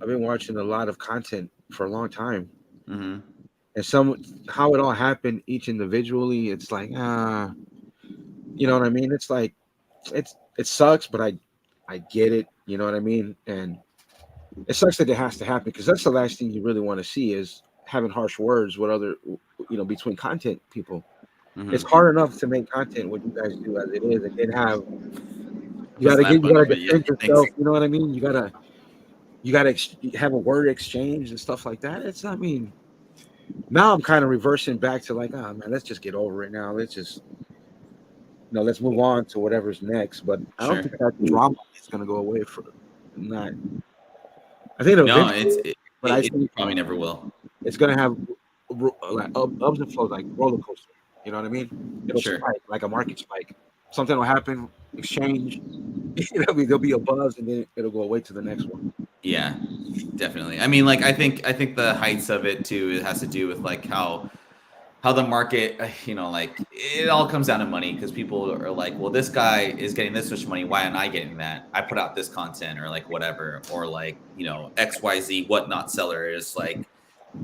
I've been watching a lot of content for a long time, and how it all happened each individually. It's like you know what I mean? It's like it sucks, but I get it. You know what I mean? And it sucks that it has to happen because that's the last thing you really want to see is having harsh words with other, between content people. It's hard enough to make content what you guys do as it is, and then you gotta defend yourself. You know what I mean? You gotta have a word exchange and stuff like that. Now I'm kind of reversing back to like, man, let's just get over it now. Let's just, let's move on to whatever's next. But I don't think that drama is gonna go away for not. I think it probably never will. It's gonna have like ups and flows, like roller coaster. You know what I mean? It'll spike like a market spike. Something will happen, exchange. There'll be a buzz, and then it'll go away to the next one. Yeah, definitely. I mean, like I think the heights of it too. It has to do with like how the market, like it all comes down to money because people are like, well, this guy is getting this much money. Why am I getting that? I put out this content or like whatever, or like, XYZ whatnot seller is like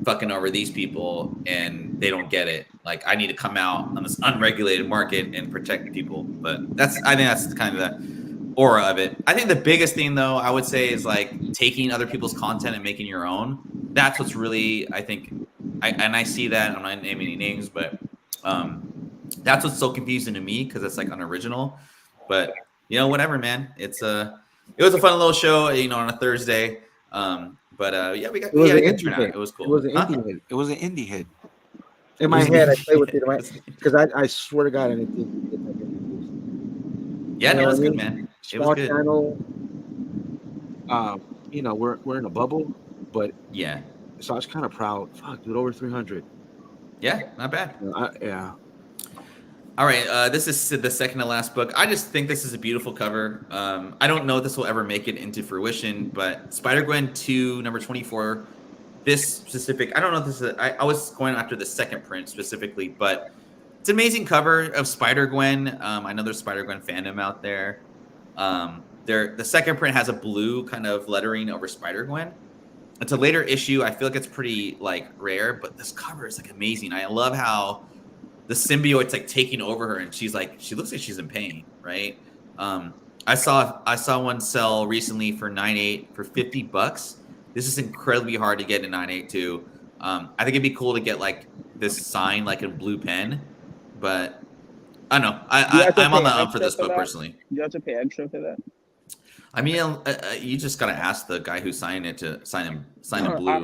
fucking over these people and they don't get it. Like I need to come out on this unregulated market and protect people. But I think that's kind of the aura of it. I think the biggest thing though, I would say is like taking other people's content and making your own. That's what's really, I think, I see that. I'm not naming any names, but that's what's so confusing to me because it's like unoriginal. But whatever, man. It was a fun little show, on a Thursday. But yeah, we got a good turnout. It was cool. It was an indie hit. It was an indie hit. In my head, I play with it because I swear to God, I didn't think it like it. Yeah, it was good, man. Small channel. We're in a bubble, but yeah. So I was kind of proud. Fuck, dude, over 300. Yeah, not bad. Yeah. All right, this is the second to last book. I just think this is a beautiful cover. I don't know if this will ever make it into fruition, but Spider-Gwen 2, number 24. This specific, I don't know if this is, I was going after the second print specifically, but it's an amazing cover of Spider-Gwen. I know there's Spider-Gwen fandom out there. The second print has a blue kind of lettering over Spider-Gwen. It's a later issue. I feel like it's pretty like rare, but this cover is like amazing. I love how the symbiote's like taking over her and she looks like she's in pain, right? I saw one sell recently for 9.8 for $50. This is incredibly hard to get in 9.8 too. I think it'd be cool to get like this signed like in blue pen, but I don't know. Do you have to I'm on pay the for extra this for book that? personally. You have to pay extra for that. I mean, you just gotta ask the guy who signed it to sign in blue. I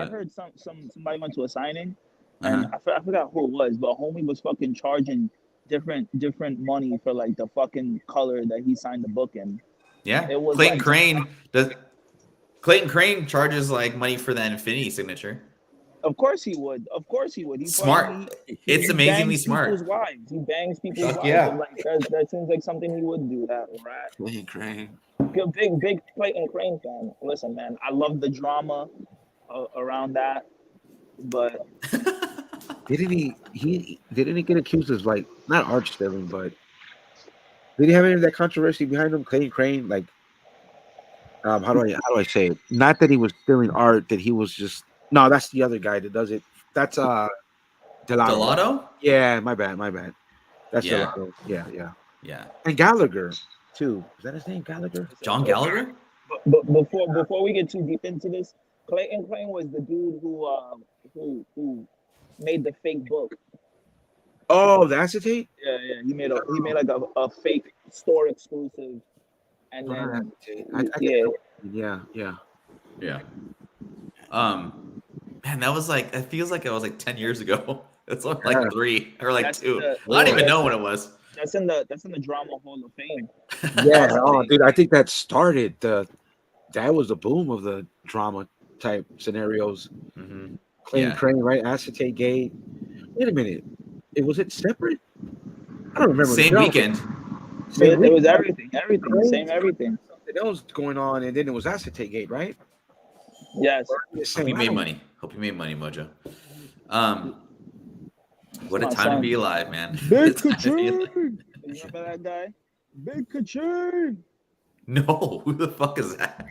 heard somebody went to a signing, Uh-huh. and I forgot who it was, but homie was fucking charging different money for like the fucking color that he signed the book in. Yeah, It was Clayton like, Crane does. Clayton Crane charges like money for that Infinity signature. of course he would. Of course he would. He Smart. It's he amazingly bangs smart. people's wives. He bangs people's Fuck wives. yeah. And like that seems like something he would do. That right? Clayton Crane. Big Clayton Crane fan. Listen, man, I love the drama around that, but Didn't he get accused of like not art stealing, but did he have any of that controversy behind him? Clayton Crane, like how do I say it? Not that he was stealing art, that he was just no, that's the other guy that does it. That's Delato? Yeah, my bad. That's Yeah. Delato. Yeah. Yeah. And Gallagher too. Is that his name? Gallagher? John Gallagher? But before we get too deep into this, Clayton Crane was the dude who made the fake book. Oh, the acetate? Yeah. He made like a fake store exclusive, and Oh, not then acetate. Yeah. Yeah. Man, that was like it feels like it was like 10 years ago. It's like 3 or like That's 2. the- I don't even know when it was. that's in the Drama Hall of Fame. Yeah. Oh, dude, I think that started that was the boom of the drama type scenarios. Mm-hmm. Clayton Crane, right? Acetate Gate. Wait a minute. Was it separate? I don't remember. Same weekend. It was everything, same everything. That was going on, and then it was Acetate Gate, right? Yes. Hope you made money. Mojo. What a My time to son. be alive, man. Big What a time to be alive. Kaching. You remember that guy? Big Kaching. No, who the fuck is that?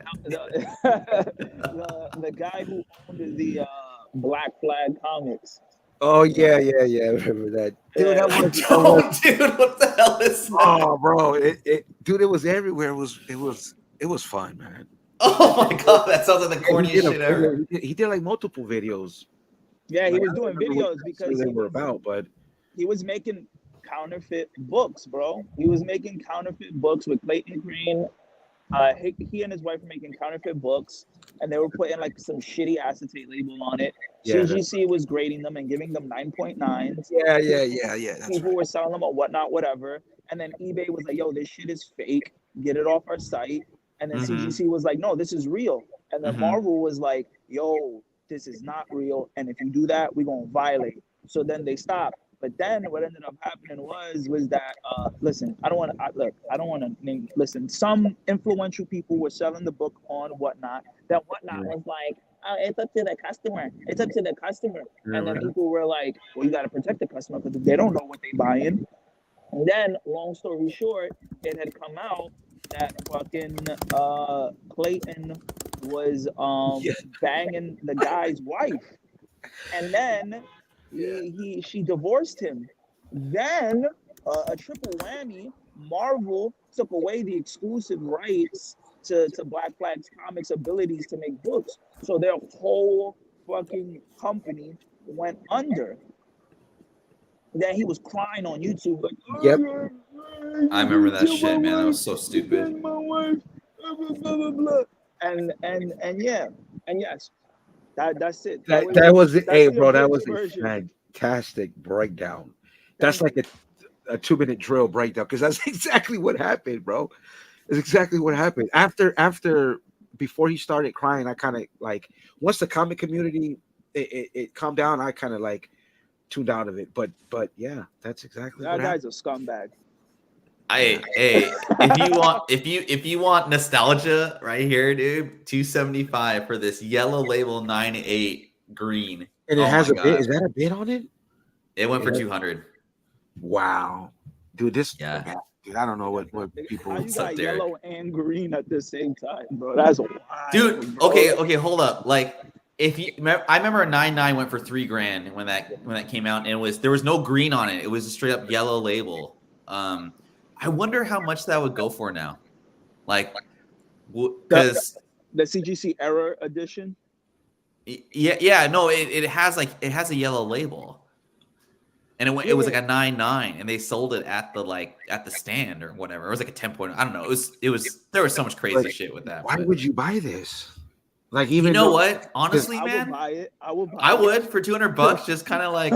The guy who owned the Black Flag Comics. Oh yeah. I remember that. Dude, Yeah. that was, Dude, what the hell is that? oh, bro, dude, it was everywhere. It was fun, man. Oh my god, that sounds like the corniest shit ever. He did like multiple videos. Yeah, he Like, was I doing don't remember videos what because they were about, but he was making counterfeit books, bro. He was making counterfeit books with Clayton Crane. He and his wife were making counterfeit books, and they were putting like some shitty acetate label on it. Yeah, CGC was grading them and giving them 9.9s. yeah. That's People were selling them or whatnot, whatever. And then eBay was like, yo, this shit is fake. Get it off our site. And then CGC was like, no, this is real. And then Marvel was like, yo, this is not real. And if you do that, we're going to violate. So then they stopped. But then what ended up happening was that, listen, I don't want to name, listen, some influential people were selling the book on Whatnot. That Whatnot was like, oh, it's up to the customer. It's up to the customer. And then people were like, well, you got to protect the customer because they don't know what they buying. And then, long story short, it had come out that fucking Clayton was banging the guy's wife. And then she divorced him. Then a triple whammy, Marvel took away the exclusive rights to Black Flag's comics abilities to make books. So their whole fucking company went under. Then he was crying on YouTube like, Yep. I remember that shit, man. That was so stupid. My wife, blah, blah, blah. And yes, that's it. That was it. Hey, bro, that was version. a fantastic breakdown. That's like a 2-minute drill breakdown because that's exactly what happened, bro. It's exactly what happened. Before he started crying, I kind of like once the comic community it calmed down, I kind of like tuned out of it. But yeah, that's exactly that what guy's happened. a scumbag. If you want nostalgia right here, dude, $275 for this yellow label 9.8 green. And it has a bid. Is that a bid on it? It went for $200. Wow, dude, dude, I don't know what people. How you got yellow and green at the same time, bro? That's wild, dude. Bro. Okay, hold up. Like, I remember a 9.9 went for $3,000 when that came out, and there was no green on it. It was a straight up yellow label. I wonder how much that would go for now. like because the CGC Error edition. Yeah, no, it has a yellow label, and it was like a 9.9, and they sold it at the stand or whatever. It was like a 10 point. I don't know. It was there was so much crazy shit with that. Why would you buy this? Like, even you know what? Honestly, I man, would buy it. I would for $200. Just kind of like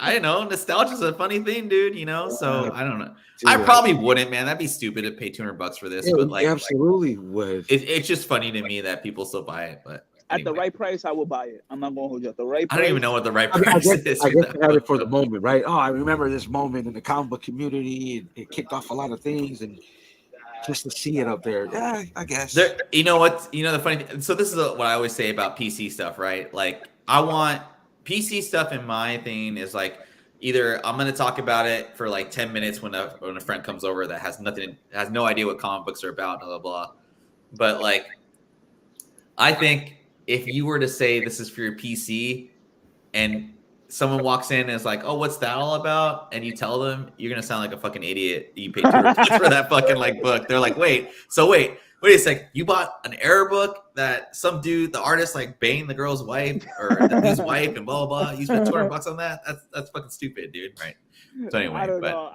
I don't know. Nostalgia's a funny thing, dude. You know, so I don't know. Dude, I probably wouldn't, man. That'd be stupid to pay $200 for this. But absolutely would. It's just funny to me that people still buy it, but. Anyway. At the right price, I will buy it. I'm not going to hold you at the right price. I don't even know what the right price is. I guess I have it for the moment, right? Oh, I remember this moment in the comic book community. It kicked off a lot of things, and just to see it up there, yeah, I guess. You know what? You know the funny thing. So this is what I always say about PC stuff, right? Like, I want PC stuff in my thing is like either I'm going to talk about it for like 10 minutes when a friend comes over that has no idea what comic books are about, blah blah blah. But like, I think. If you were to say this is for your PC and someone walks in and is like, oh, what's that all about? And you tell them, you're going to sound like a fucking idiot. You paid $200 for that fucking like book. They're like, wait a sec. You bought an error book that some dude, the artist, like banged the girl's wife or his wife and blah, blah, blah. You spent $200 on that? That's fucking stupid, dude. Right. So anyway. I don't know.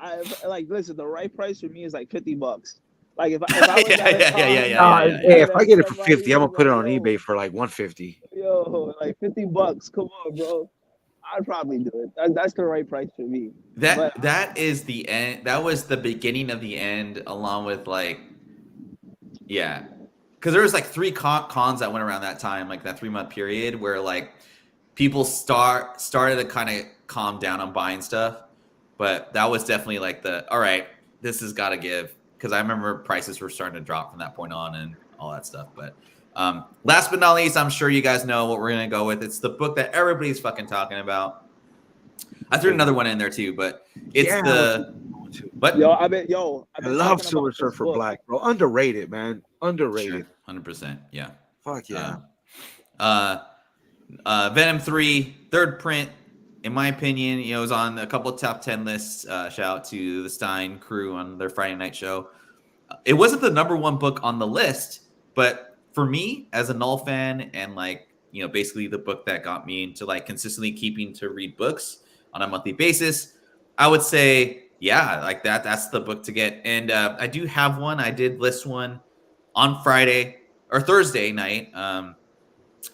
Listen, the right price for me is like $50. Like if I was if I get it for 50, I'm gonna put it on eBay for like 150. Yo, like $50. Come on, bro. I'd probably do it. That's the right price for me. That is the end. That was the beginning of the end, along with like, yeah, because there was like 3 cons that went around that time, like that 3-month period where like people started to kind of calm down on buying stuff, but that was definitely like all right, this has got to give. Because I remember prices were starting to drop from that point on and all that stuff. But last but not least, I'm sure you guys know what we're going to go with. It's the book that everybody's fucking talking about. I threw another one in there too, but it's But I love Silver Surfer Black, bro. Underrated, man. Underrated. Sure. 100%. Yeah. Fuck yeah. Venom 3, third print. In my opinion, it was on a couple of top 10 lists. Shout out to the Stein crew on their Friday night show. It wasn't the number 1 book on the list, but for me as a Knull fan and basically the book that got me into like consistently keeping to read books on a monthly basis, I would say, yeah, like that's the book to get. And I do have one. I did list one on Friday or Thursday night.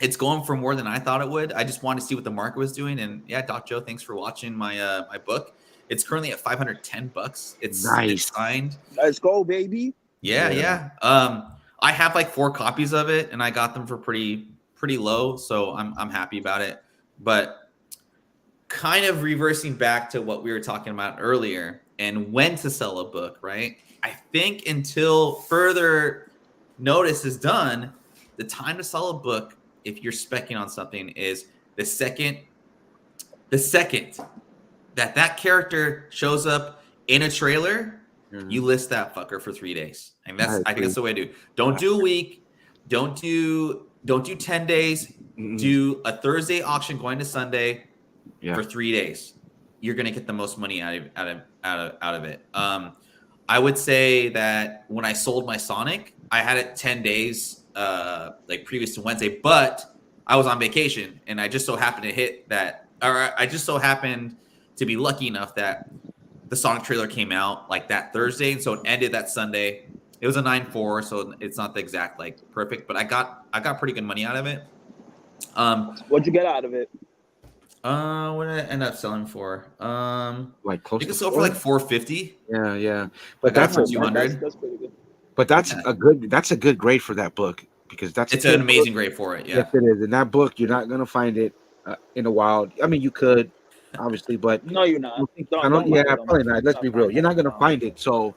It's going for more than I thought it would. I just wanted to see what the market was doing. And yeah, Doc Joe, thanks for watching my my book. It's currently at $510. It's nice. It's signed. Let's go, baby. Yeah. I have like 4 copies of it, and I got them for pretty low, so I'm happy about it. But kind of reversing back to what we were talking about earlier, and when to sell a book, right? I think until further notice is done, the time to sell a book, if you're speccing on something, is the second that character shows up in a trailer, you list that fucker for 3 days. And I think that's the way to do. Don't do a week. Don't do 10 days. Do a Thursday auction going to Sunday for 3 days. You're gonna get the most money out of it. I would say that when I sold my Sonic, I had it 10 days like previous to Wednesday, but I was on vacation and I just so happened to hit that, or I just so happened to be lucky enough that the Sonic trailer came out like that Thursday, and so it ended that Sunday. It was a 9.4, so it's not the exact like perfect, but I got pretty good money out of it. What'd you get out of it? What did I end up selling for? Like close. You can sell for like $450. Yeah. But that's for $200. That's pretty good. But that's a good grade for that book, because it's an amazing grade for it. Yeah. Yes, it is. In that book, you're not gonna find it in the wild. I mean, you could, obviously, but no, you're not. Probably not. Let's be real. You're not gonna find it. So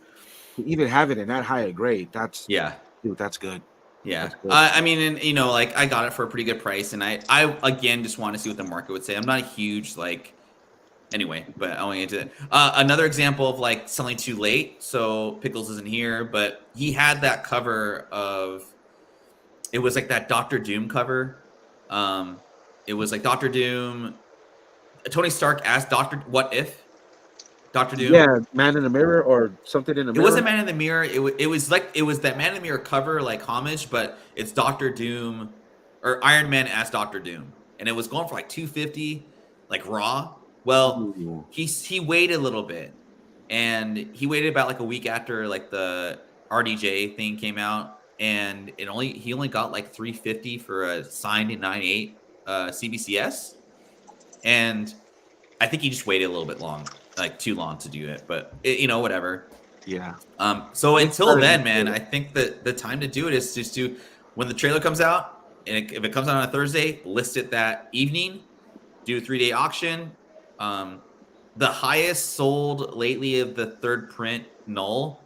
to even have it in that high a grade, that's good. Yeah. I mean, and like I got it for a pretty good price, and I again just want to see what the market would say. I'm not a huge anyway, but I want to get into it. Another example of like selling too late. So Pickels isn't here, but he had that cover of, it was like that Doctor Doom cover. It was like Doctor Doom, Tony Stark asked Doctor, what if? Doctor Doom. Yeah, Man in the Mirror or something in the Mirror. It wasn't Man in the Mirror. It was that Man in the Mirror cover like homage, but it's Doctor Doom or Iron Man as Doctor Doom, and it was going for like 250, like raw. Well, Ooh. he waited a little bit, and he waited about like a week after like the RDJ thing came out, and he only got like 350 for a signed 9.8 CBCS, and I think he just waited a little bit long, like too long to do it, but whatever. Yeah. So until then, man, I think that the time to do it is just to when the trailer comes out, and if it comes out on a Thursday, list it that evening, do a 3-day auction. The highest sold lately of the third print Knull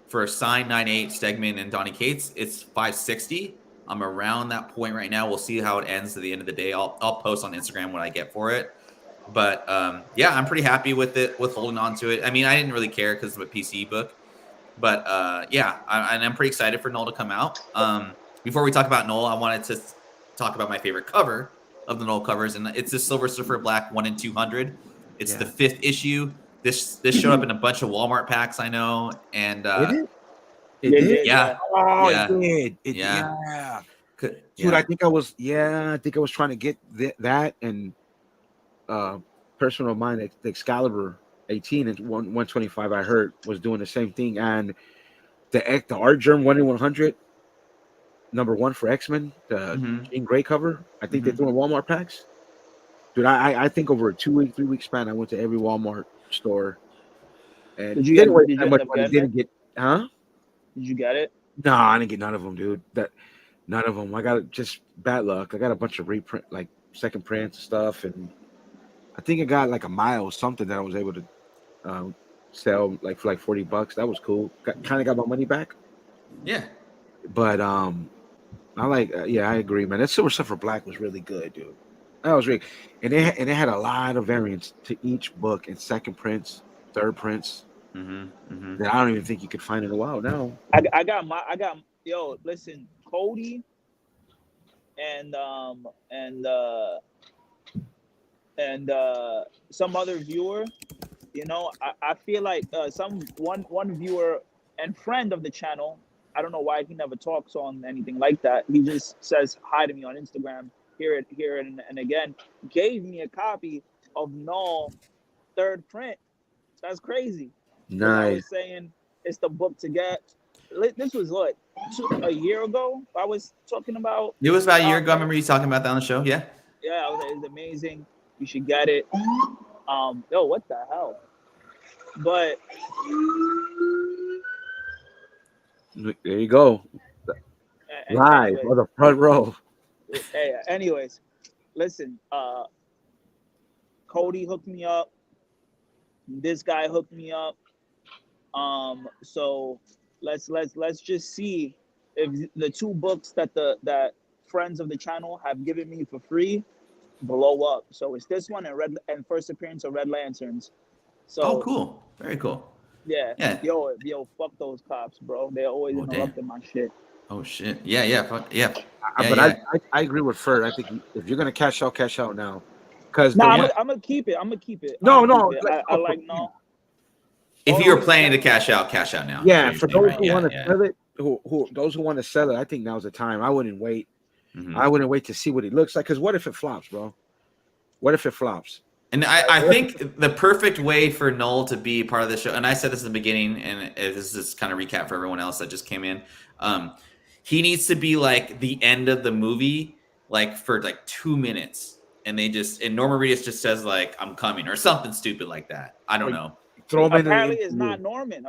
for a signed 9.8 Stegman and Donny Cates, it's 560. I'm around that point right now. We'll see how it ends at the end of the day. I'll post on Instagram what I get for it. But yeah, I'm pretty happy with it, with holding on to it. I mean, I didn't really care because of a PC book, but yeah, I'm pretty excited for Knull to come out. Before we talk about Knull, I wanted to talk about my favorite cover of the Knull covers, and it's the Silver Surfer Black 1 in 200. It's the 5th issue. This showed up in a bunch of Walmart packs, I know, and Did it did? Yeah. Oh, Yeah. it did. Yeah. Dude, I think I was trying to get that and personal of mine, the Excalibur 18 and 125 I heard was doing the same thing, and the art germ 1 in 100 #1 for X-Men, the Jean Grey cover. I think they're doing Walmart packs. Dude, I think over a 3 week span, I went to every Walmart store and Did you didn't get- waste did that you much end up money. getting Didn't get, huh? Did you get it? No, I didn't get none of them, dude. None of them. I got just bad luck. I got a bunch of reprint, like second prints stuff, and I think I got like a mile or something that I was able to sell like for like $40. That was cool. Kind of got my money back. Yeah. But I like, yeah, I agree, man. That Silver Surfer Black was really good, dude. That was really, and it had a lot of variants to each book and second prints, third prints that I don't even think you could find in a while now. Yo, listen, Cody and some other viewer, I feel like one viewer and friend of the channel, I don't know why he never talks on anything like that. He just says hi to me on Instagram, here and again, gave me a copy of Knull third print. That's crazy. Nice. I was saying it's the book to get. This was what, a year ago I was talking about. It was about a year ago. I remember you talking about that on the show. Yeah. Yeah, it's amazing. You should get it. Yo, what the hell? But there you go. Live on the front row. Hey, anyways, listen, Cody hooked me up. This guy hooked me up. So let's just see if the 2 books that friends of the channel have given me for free blow up. So it's this one and first appearance of Red Lanterns. So cool. Very cool. Yeah. Yo, fuck those cops, bro. They're always interrupting my shit. Oh shit. Yeah. Fuck yeah. But I agree with Ferd. I think if you're gonna cash out now, because I'm gonna keep it. No. I like no. If you're planning to cash out now. Yeah, for those who want to sell it, those who want to sell it, I think now's the time. I wouldn't wait. I wouldn't wait to see what it looks like. Because what if it flops, bro? What if it flops? And I think the perfect way for Knull to be part of the show, and I said this in the beginning, and this is kind of recap for everyone else that just came in. He needs to be like the end of the movie, like for like 2 minutes, and Norman Reedus just says like "I'm coming" or something stupid like that. I don't know. Throw him Apparently, it's not Norman.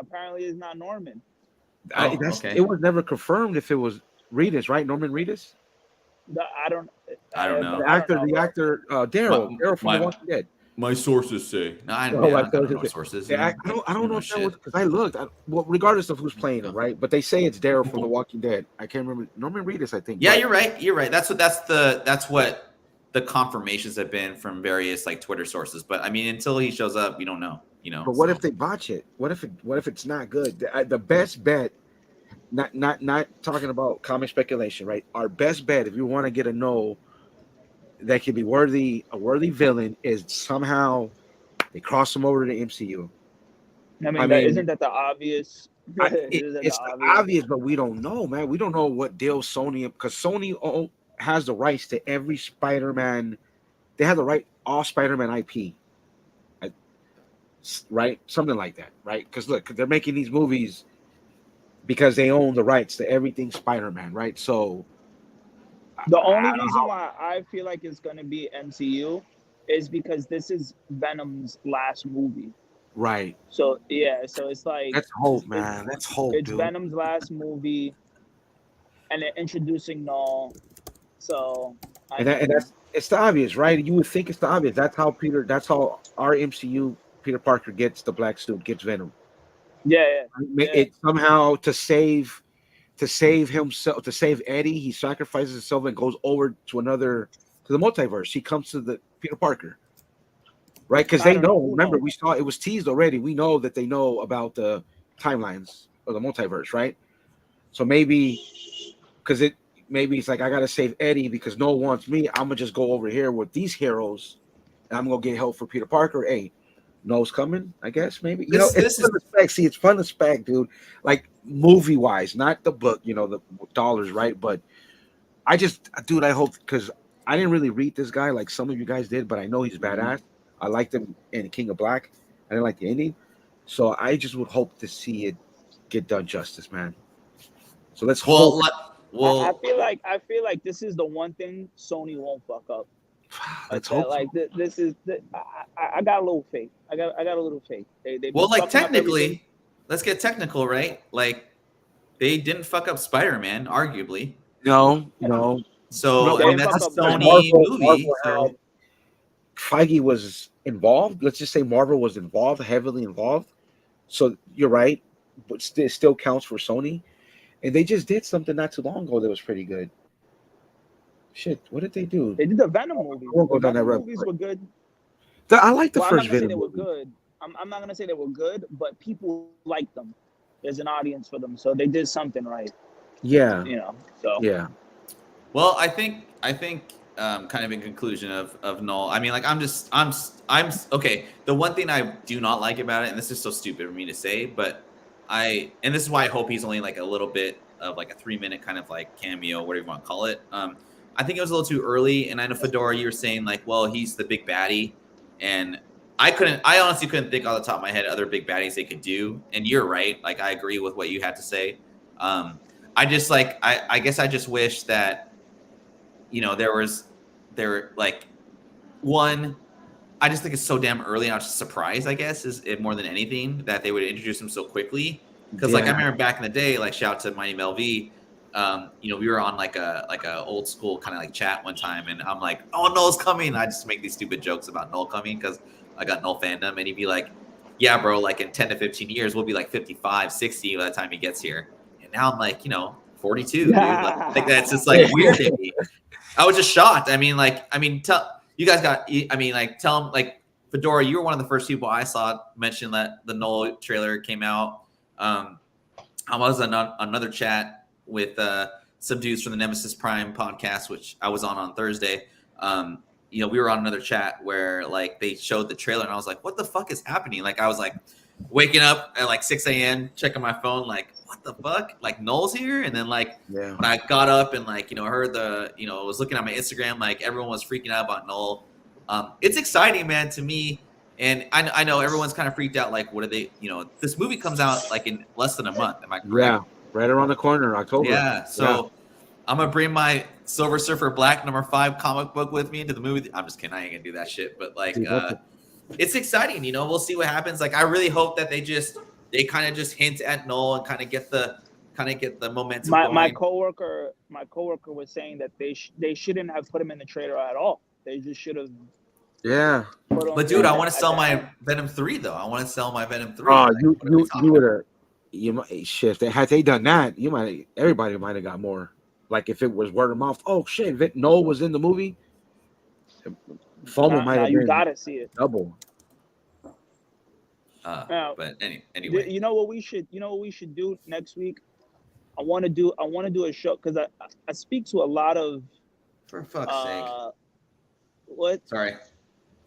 Okay. It was never confirmed if it was Reedus, right? Norman Reedus. I don't know. The actor, Daryl from The Walking Dead. My sources say. No, I don't know sources. I don't know if that was because I looked. Regardless of who's playing it, right? But they say it's Daryl from The Walking Dead. I can't remember Norman Reedus. I think. Yeah, you're right. That's what the confirmations have been from various like Twitter sources. But I mean, until he shows up, we don't know. But what if they botch it? What if it's not good? The best bet. Not talking about comic speculation, right? Our best bet, if you want to get a Knull that could be a worthy villain, is somehow they cross him over to the MCU. I mean, isn't that the obvious? It's obvious, but we don't know, man. We don't know what deal Sony, because Sony has the rights to every Spider-Man. They have the right all Spider-Man IP, right? Something like that, right? Because look, they're making these movies because they own the rights to everything Spider-Man, right? So the only reason why I feel like it's going to be MCU is because this is Venom's last movie. Right. So yeah, so it's like that's hope, man. That's hope. It's dude. Venom's last movie, and they're introducing Knull. So and that's it's the obvious, right? You would think it's the obvious. That's how our MCU Peter Parker gets the black suit, gets Venom. Yeah. It somehow to save himself, to save Eddie, he sacrifices himself and goes over to the multiverse. He comes to the Peter Parker, right? Because they know. Remember, we saw it was teased already. We know that they know about the timelines of the multiverse, right? So maybe it's like, I gotta save Eddie because no one wants me. I'm gonna just go over here with these heroes, and I'm gonna get help for Peter Parker. Hey, No's coming, I guess. Maybe it's fun to spec. See, it's fun to spec, dude. Like movie wise, not the book, the dollars, right? But I hope, because I didn't really read this guy like some of you guys did, but I know he's badass. I liked him in King of Black. I didn't like the ending, so I just would hope to see it get done justice, man. So let's hope. Well, I feel like this is the one thing Sony won't fuck up. Let's hope. Like this is. I got a little faith. I got a little faith. They like technically, let's get technical, right? Like they didn't fuck up Spider-Man, arguably. No. So that's a Sony movie. So Feige was involved. Let's just say Marvel was involved, heavily involved. So you're right, but it still counts for Sony. And they just did something not too long ago that was pretty good. Shit, what did they do? They did the Venom movies. The Venom movies were good. I like the first Venom. They were good. I'm not gonna say they were good, but people liked them. There's an audience for them, so they did something right. Yeah. So yeah. Well, I think kind of in conclusion of Knull. I mean, like I'm okay. The one thing I do not like about it, and this is so stupid for me to say, but and this is why I hope he's only like a little bit of like a 3-minute kind of like cameo, whatever you want to call it. I think it was a little too early. And I know Fedora, you were saying like, well, he's the big baddie, and I honestly couldn't think off the top of my head other big baddies they could do. And you're right. Like, I agree with what you had to say. I guess I just wish that, I just think it's so damn early. And I was just surprised, I guess, is it more than anything that they would introduce him so quickly. Because like I remember back in the day, like shout out to Mighty Mel V, we were on like a old school kind of like chat one time, and I'm like, oh, Knull's coming. I just make these stupid jokes about Knull coming because I got Knull fandom, and he'd be like, yeah, bro, like in 10 to 15 years, we'll be like 55, 60 by the time he gets here. And now I'm like, 42. Dude. Like that's just like weird to me. I was just shocked. Tell you guys tell him, like, Fedora, you were one of the first people I saw mention that the Knull trailer came out. I was on another chat with some dudes from the Nemesis Prime podcast, which I was on Thursday. We were on another chat where like they showed the trailer, and I was like, what the fuck is happening? Like I was like waking up at like 6 a.m. checking my phone, like, what the fuck? Like Knull's here? And then like when I got up and like, heard was looking at my Instagram, like everyone was freaking out about Knull. It's exciting, man, to me. And I know everyone's kind of freaked out. Like, what are they, this movie comes out like in less than a month. Am I correct? Yeah. Right around the corner, October. Yeah. So I'm going to bring my Silver Surfer Black #5 comic book with me into the movie. I'm just kidding. I ain't going to do that shit. But like, it's exciting. We'll see what happens. Like, I really hope that they kind of just hint at Knull and kind of get the momentum going. My coworker was saying that they shouldn't have put him in the trailer at all. They just should have. Yeah. But dude, I want to sell my Venom 3 though. I want to sell my Venom 3. Oh, you would have. You might shit. Had they done that, everybody might have got more. Like if it was word of mouth. Oh shit, Knull was in the movie. FOMO might have been. You gotta see it. Double. But anyway, you know what we should do next week? I want to do a show because I speak to a lot of. For fuck's sake. What? Sorry,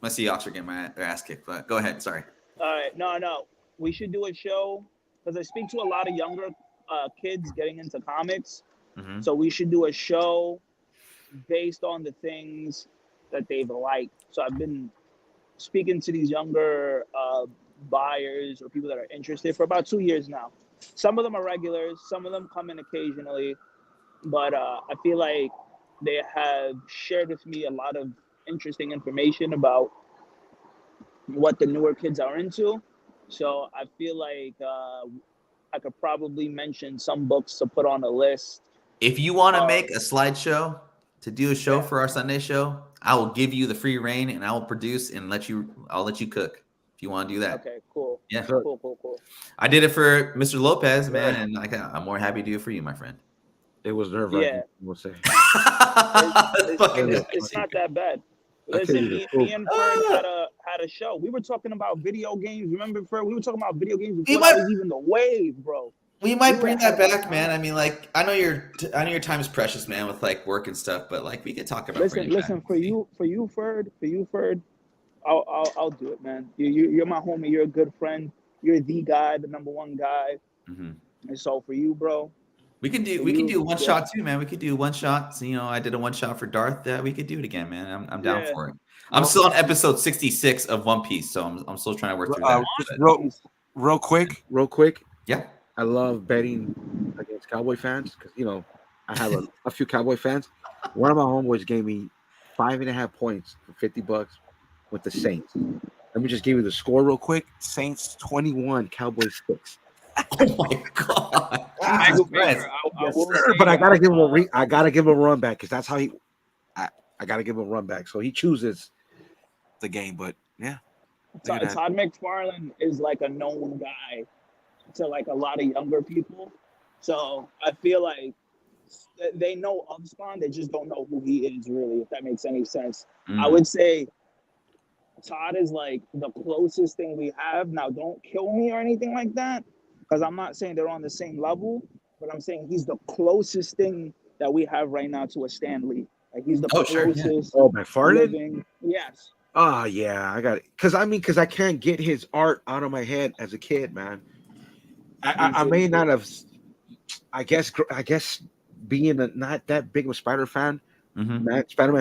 my Seahawks are getting their ass kicked. But go ahead. Sorry. All right, no. we should do a show because I speak to a lot of younger kids getting into comics. Mm-hmm. So we should do a show based on the things that they've liked. So I've been speaking to these younger buyers or people that are interested for about 2 years now. Some of them are regulars, some of them come in occasionally, but I feel like they have shared with me a lot of interesting information about what the newer kids are into. So I feel like I could probably mention some books to put on a list. If you want to make a slideshow to do a show for our Sunday show, I will give you the free reign and I will produce and I'll let you cook if you want to do that. Okay, cool. Yeah. Cool. I did it for Mr. Lopez, man, and I'm more happy to do it for you, my friend. It was nerve-wracking, we'll say. It's not that bad. Listen, me and Ferd had a show. We were talking about video games. Remember, Ferd? We were talking about video games before that was even the wave, bro. We might bring that back, man. I mean, like, I know your time is precious, man, with like work and stuff. But like, we could talk about. Listen, for you, Ferd, I'll do it, man. You're my homie. You're a good friend. You're the guy, the number one guy. Mm-hmm. And so for you, bro. We can do one shot too, man. We could do one shot. So, I did a one shot for Darth. We could do it again, man. I'm down for it. I'm still on episode 66 of One Piece, so I'm still trying to work through that. Just real quick. Yeah. I love betting against Cowboy fans because I have a few Cowboy fans. One of my homeboys gave me 5.5 points for $50 with the Saints. Let me just give you the score real quick. Saints 21, Cowboys 6. Oh my god! But I gotta give him I gotta give him a run back because that's how I gotta give him a run back. So he chooses the game, but yeah. Todd McFarlane is like a known guy to like a lot of younger people. So I feel like they know of Spawn, they just don't know who he is really, if that makes any sense. I would say Todd is like the closest thing we have. Now, don't kill me or anything like that, because I'm not saying they're on the same level, but I'm saying he's the closest thing that we have right now to a Stan Lee. Like he's the closest. Sure, yeah. Oh, McFarlane? Yes. Oh yeah, I got it. Because I can't get his art out of my head as a kid, man. I may not have. I guess being not that big of a Spider-Man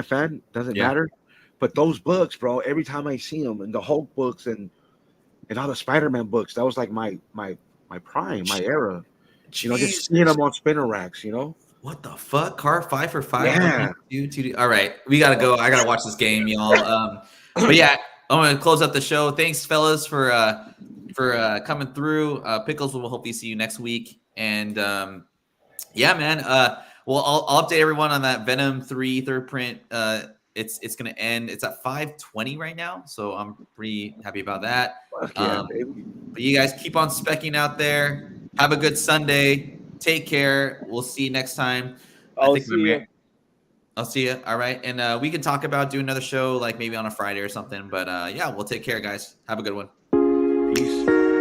fan doesn't matter. But those books, bro, every time I see them, and the Hulk books and all the Spider-Man books, that was like my prime, my era. Just seeing them on spinner racks, What the fuck? Car 5 for 5? Yeah. All right, we gotta go. I gotta watch this game, y'all. But yeah, I'm gonna close up the show. Thanks, fellas, for coming through. Pickles, will hopefully see you next week. And yeah, man. Well, I'll update everyone on that Venom 3 third print. It's gonna end. It's at 5:20 right now, so I'm pretty happy about that. But you guys keep on specking out there. Have a good Sunday. Take care. We'll see you next time. I'll see you. All right, and we can talk about doing another show, like maybe on a Friday or something. But yeah, we'll take care, guys. Have a good one. Peace.